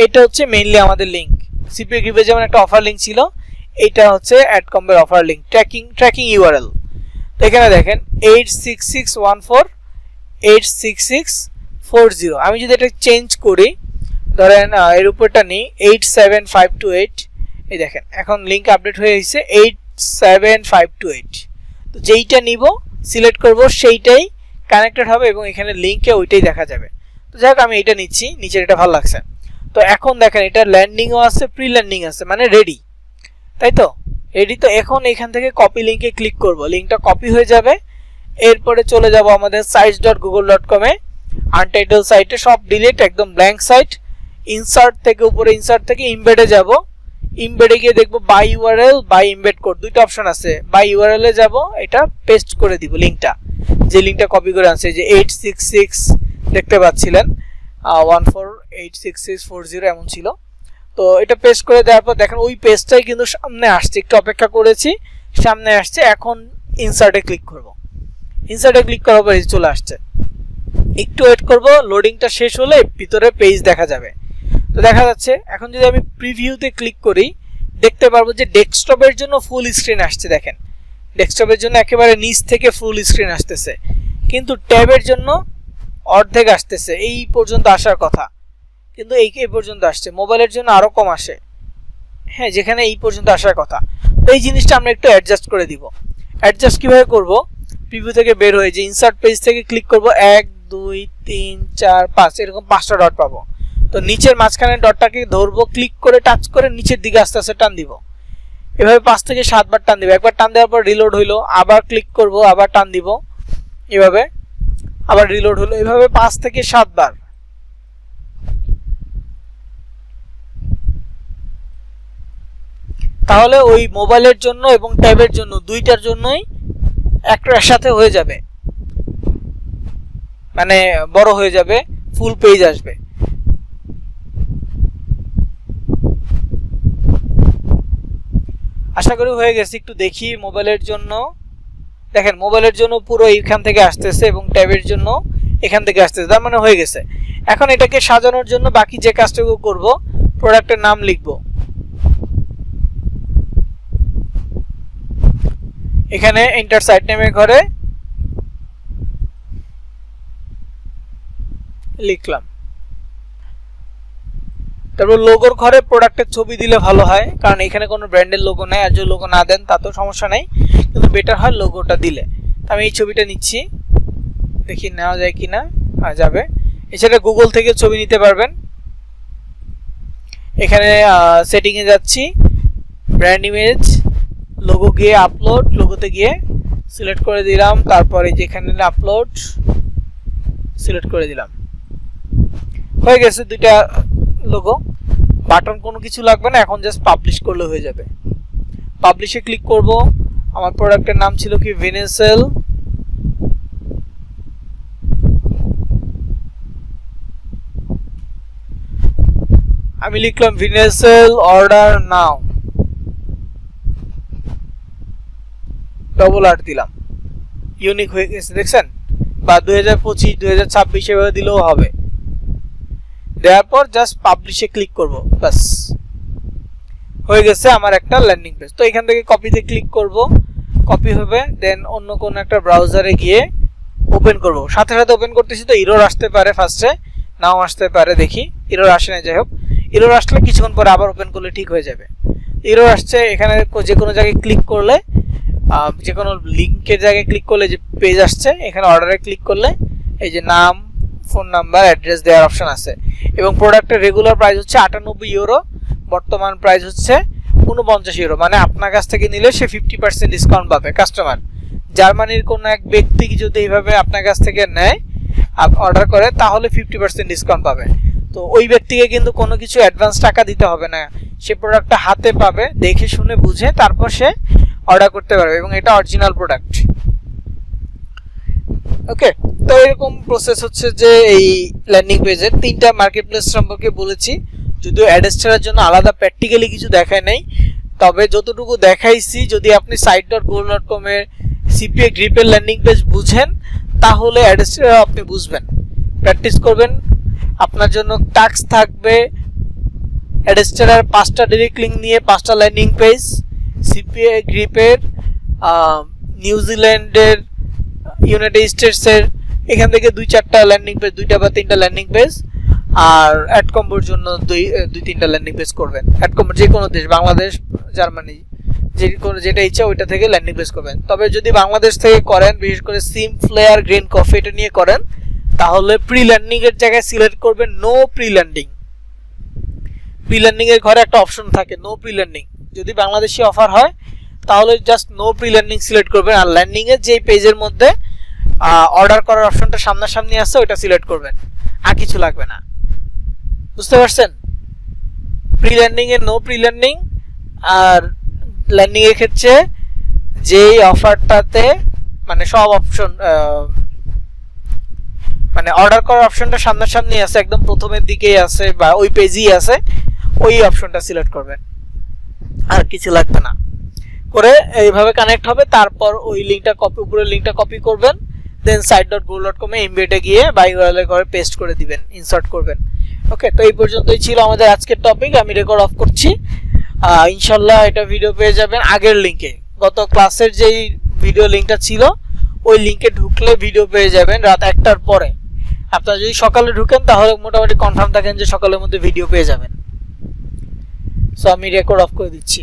এটা হচ্ছে মেইনলি আমাদের লিংক। সিপিএ গ্রিপে যেমন একটা অফার লিংক ছিল, এটা হচ্ছে অ্যাডকম্বের অফার লিংক, ট্র্যাকিং ইউআরএল। তো এখানে দেখেন 86614 86640। আমি যদি এটা চেঞ্জ করি, ধরেন এর উপরটা নিই 87528, এই দেখেন এখন লিংক আপডেট হয়ে গেছে 87528। তো যেইটা নিব সিলেক্ট করব সেইটাই কানেক্টেড হবে এবং এখানে লিংকে ওইটাই দেখা যাবে। তো যাই হোক আমি এটা নিচ্ছি, নিচের এটা ভালো লাগছে। তো এখন দেখেন এটা ল্যান্ডিংও আছে, প্রি ল্যান্ডিং আছে, মানে রেডি, তাই তো রেডি। তো এখন এখান থেকে কপি লিংকে ক্লিক করব, লিংকটা কপি হয়ে যাবে। এরপরে চলে যাব আমাদের sites.google.com এ, আনটাইটেল সাইটে, সব ডিলিট, একদম ব্ল্যাঙ্ক সাইট। ইনসার্ট থেকে উপরে, ইনসার্ট থেকে ইমবেডে যাব, ইমবেডে গিয়ে দেখব by URL by embed code, দুইটা অপশন আছে। বাই ইউআরএল এ যাব, এটা পেস্ট করে দিব লিংকটা, যে লিংকটা কপি করে আনছে, যে 866 দেখতে পাচ্ছিলেন 14866640 এমন ছিল। তো এটা পেস্ট করে দেওয়ার পর দেখেন ওই পেজটাই কিন্তু সামনে আসছে, একটু অপেক্ষা করেছি, সামনে আসছে। এখন ইনসার্টে ক্লিক করব, ইনসার্টে ক্লিক করার পর চলে আসছে, একটু ওয়েট করব, লোডিংটা শেষ হলে ভিতরে পেজ দেখা যাবে। তো দেখা যাচ্ছে। এখন যদি আমি প্রিভিউতে ক্লিক করি, দেখতে পারবো যে ডেস্কটপের জন্য ফুল স্ক্রিন আসছে। দেখেন ডেস্কটপের জন্য একেবারে নিচ থেকে ফুল স্ক্রিন আসতেছে, কিন্তু ট্যাবের জন্য অর্ধেক আসতেছে, এই পর্যন্ত আসার কথা, কিন্তু এই পর্যন্ত আসছে। মোবাইলের জন্য আরো কম আসে, হ্যাঁ, যেখানে এই পর্যন্ত আসার কথা। তো এই জিনিসটা আমরা একটু অ্যাডজাস্ট করে দিব। অ্যাডজাস্ট কিভাবে করব, প্রিভিউ থেকে বের হয়ে যে ইনসার্ট পেজ থেকে ক্লিক করব, 1 2 3 4 5 এরকম 5টা ডট পাবো। তো নিচের মাঝখানে ডটটাকে ধরবো, ক্লিক করে টাচ করে নিচের দিকে আস্তে আস্তে টান দিব। এভাবে 5 থেকে 7 বার টান দিব। একবার টান দেওয়ার পর রিলোড হইলো, আবার ক্লিক করব, আবার টান দিব, এভাবে আবার রিলোড হলো, এভাবে 5 থেকে 7 বার। তাহলে ওই মোবাইলের জন্য এবং ট্যাবের জন্য দুইটার জন্যই একটার সাথে হয়ে যাবে, মানে বড় হয়ে যাবে, ফুল পেজ আসবে। আশা করি হয়ে গেছে। একটু দেখি মোবাইলের জন্য, দেখেন মোবাইলের জন্য পুরো এইখান থেকে আসতেছে এবং ট্যাবের জন্য এখান থেকে আসতেছে, তার মানে হয়ে গেছে। এখন এটাকে সাজানোর জন্য বাকি যে কাজটুকু করব, প্রোডাক্টের নাম লিখব, এখানে এন্টার সাইট নেমের ঘরে লিখলাম। তারপর লোগোর ঘরে প্রোডাক্টের ছবি দিলে ভালো হয়, কারণ এখানে কোনো ব্র্যান্ডের লোগো নাই, আর যদি লোগো না দেন তাতেও সমস্যা নেই, কিন্তু বেটার হয় লোগোটা দিলে। আমি এই ছবিটা নিচ্ছি, দেখি নেওয়া যায় কিনা, যাবে। এছাড়া গুগল থেকে ছবি নিতে পারবেন। এখানে সেটিংয়ে যাচ্ছি, ব্র্যান্ড ইমেজ, লোগো গিয়ে আপলোড, লোগোতে গিয়ে সিলেক্ট করে দিলাম, তারপরে যেখানে আপলোড সিলেক্ট করে দিলাম, হয়ে গেছে দুইটা লোগো। বাটন কোনো কিছু লাগবে না, এখন জাস্ট পাবলিশ করলে হয়ে যাবে। পাবলিশে ক্লিক করব। আমার প্রোডাক্টের নাম ছিল কি ভিনেসেল, আমি লিখলাম ভিনেসেল অর্ডার নাও, ডবল আর দিলাম, ইউনিক হয়ে গেছে দেখছেন, বা 2025 2026 এভাবে দিলেও হবে। দেওয়ার পর জাস্ট পাবলিশে ক্লিক করব, বাস হয়ে গেছে আমার একটা ল্যান্ডিং পেজ। তো এখান থেকে কপিতে ক্লিক করব, কপি হবে, দেন অন্য কোনো একটা ব্রাউজারে গিয়ে ওপেন করব। সাথে সাথে ওপেন করতেছি তো এরর আসতে পারে, ফার্স্টে নাও আসতে পারে, দেখি এরর আসে না, যাই হোক এরর আসলে কিছুক্ষণ পরে আবার ওপেন করলে ঠিক হয়ে যাবে। এরর আসছে, এখানে যে কোনো জায়গায় ক্লিক করলে, যে কোনো লিঙ্কের জায়গায় ক্লিক করলে যে পেজ আসছে, এখানে অর্ডারে ক্লিক করলে এই যে নাম, ফোন নাম্বার, অ্যাড্রেস দেওয়ার অপশন আছে। এবং প্রোডাক্টের রেগুলার প্রাইস হচ্ছে 98 ইউরো, বর্তমান প্রাইস হচ্ছে 49 ইউরো, মানে আপনার কাছ থেকে নিলে সে 50% ডিসকাউন্ট পাবে কাস্টমার। জার্মানির কোনো এক ব্যক্তি যদি এইভাবে আপনার কাছ থেকে নেয়, অর্ডার করে, তাহলে 50% ডিসকাউন্ট পাবে। তো ওই ব্যক্তিকে কিন্তু কোনো কিছু অ্যাডভান্স টাকা দিতে হবে না, সে প্রোডাক্টটা হাতে পাবে, দেখে শুনে বুঝে তারপর সে অর্ডার করতে পারবে, এবং এটা অরিজিনাল প্রোডাক্ট। ওকে, তো এরকম প্রসেস হচ্ছে যে এই ল্যান্ডিং পেজের 3টা মার্কেট প্লেস সম্পর্কে বলেছি, যদিও অ্যাডেস্টারের জন্য আলাদা প্র্যাকটিক্যালি কিছু দেখায় নাই, তবে যতটুকু দেখাইছি, যদি আপনি site.google.com এর সিপিএ গ্রিপের ল্যান্ডিং পেজ বুঝেন, তাহলে অ্যাডেস্টার আপনি বুঝবেন। প্র্যাকটিস করবেন, আপনার জন্য টাস্ক থাকবে অ্যাডেস্টারের 5টা ডাইরেক্ট লিঙ্ক নিয়ে 5টা ল্যান্ডিং পেজ, সিপিএ গ্রিপের, নিউজিল্যান্ডের, ইউনাইটেড স্টেটসের, এখান থেকে 2-4টা ল্যান্ডিং পেজ, 2টা বা 3টা ল্যান্ডিং পেজ, আর অ্যাডকম্বোর জন্য 2-3টা ল্যান্ডিং পেজ করবেন। অ্যাডকম্বোর যে কোনো দেশ, বাংলাদেশ, জার্মানি, যে কোনো যেটা ইচ্ছা ওইটা থেকে ল্যান্ডিং পেজ করবেন। তবে যদি বাংলাদেশ থেকে করেন, বিশেষ করে সিম ফ্লেয়ার গ্রিন কফি এটা নিয়ে করেন, তাহলে প্রি ল্যান্ডিং এর জায়গায় সিলেক্ট করবেন no pre landing. Pre landing এর ঘরে একটা অপশন থাকে নো প্রি ল্যান্ডিং, যদি বাংলাদেশি অফার হয় তাহলে just no pre landing select করবেন, আর ল্যান্ডিং এর যে পেজের মধ্যে অর্ডার করার অপশনটা সামনাসামনি আছে ওইটা সিলেক্ট করবেন, আর কিছু লাগবে না। বুঝতে পারছেন? প্রি ল্যান্ডিং এর নো প্রি ল্যান্ডিং, আর ল্যান্ডিং এর ক্ষেত্রে যেই অফারটাতে মানে সব অপশন, মানে অর্ডার করার অপশনটা সামনাসামনি আছে, একদম প্রথমের দিকেই আছে বা ওই পেজেই আছে, ওই অপশনটা সিলেক্ট করবেন, আর কিছু লাগবে না। করে এইভাবে কানেক্ট হবে, তারপর ওই লিংকটা কপি, উপরের লিংকটা কপি করবেন, দেন site.google.com এ এমবেডে গিয়ে বা ইউআরএল এর ঘরে পেস্ট করে দিবেন, ইনসার্ট করবেন। ওকে, তো এই পর্যন্তই ছিল আমাদের আজকের টপিক। আমি রেকর্ড অফ করছি, ইনশাল্লাহ এটা ভিডিও পেয়ে যাবেন আগের লিংকে, গত ক্লাসের যেই ভিডিও লিংকটা ছিল ওই লিংকে ঢুকলে ভিডিও পেয়ে যাবেন রাত 1টার পরে। আপনারা যদি সকালে ঢুকেন তাহলে মোটামুটি কনফার্ম থাকেন যে সকালের মধ্যে ভিডিও পেয়ে যাবেন। সো আমি রেকর্ড অফ করে দিচ্ছি।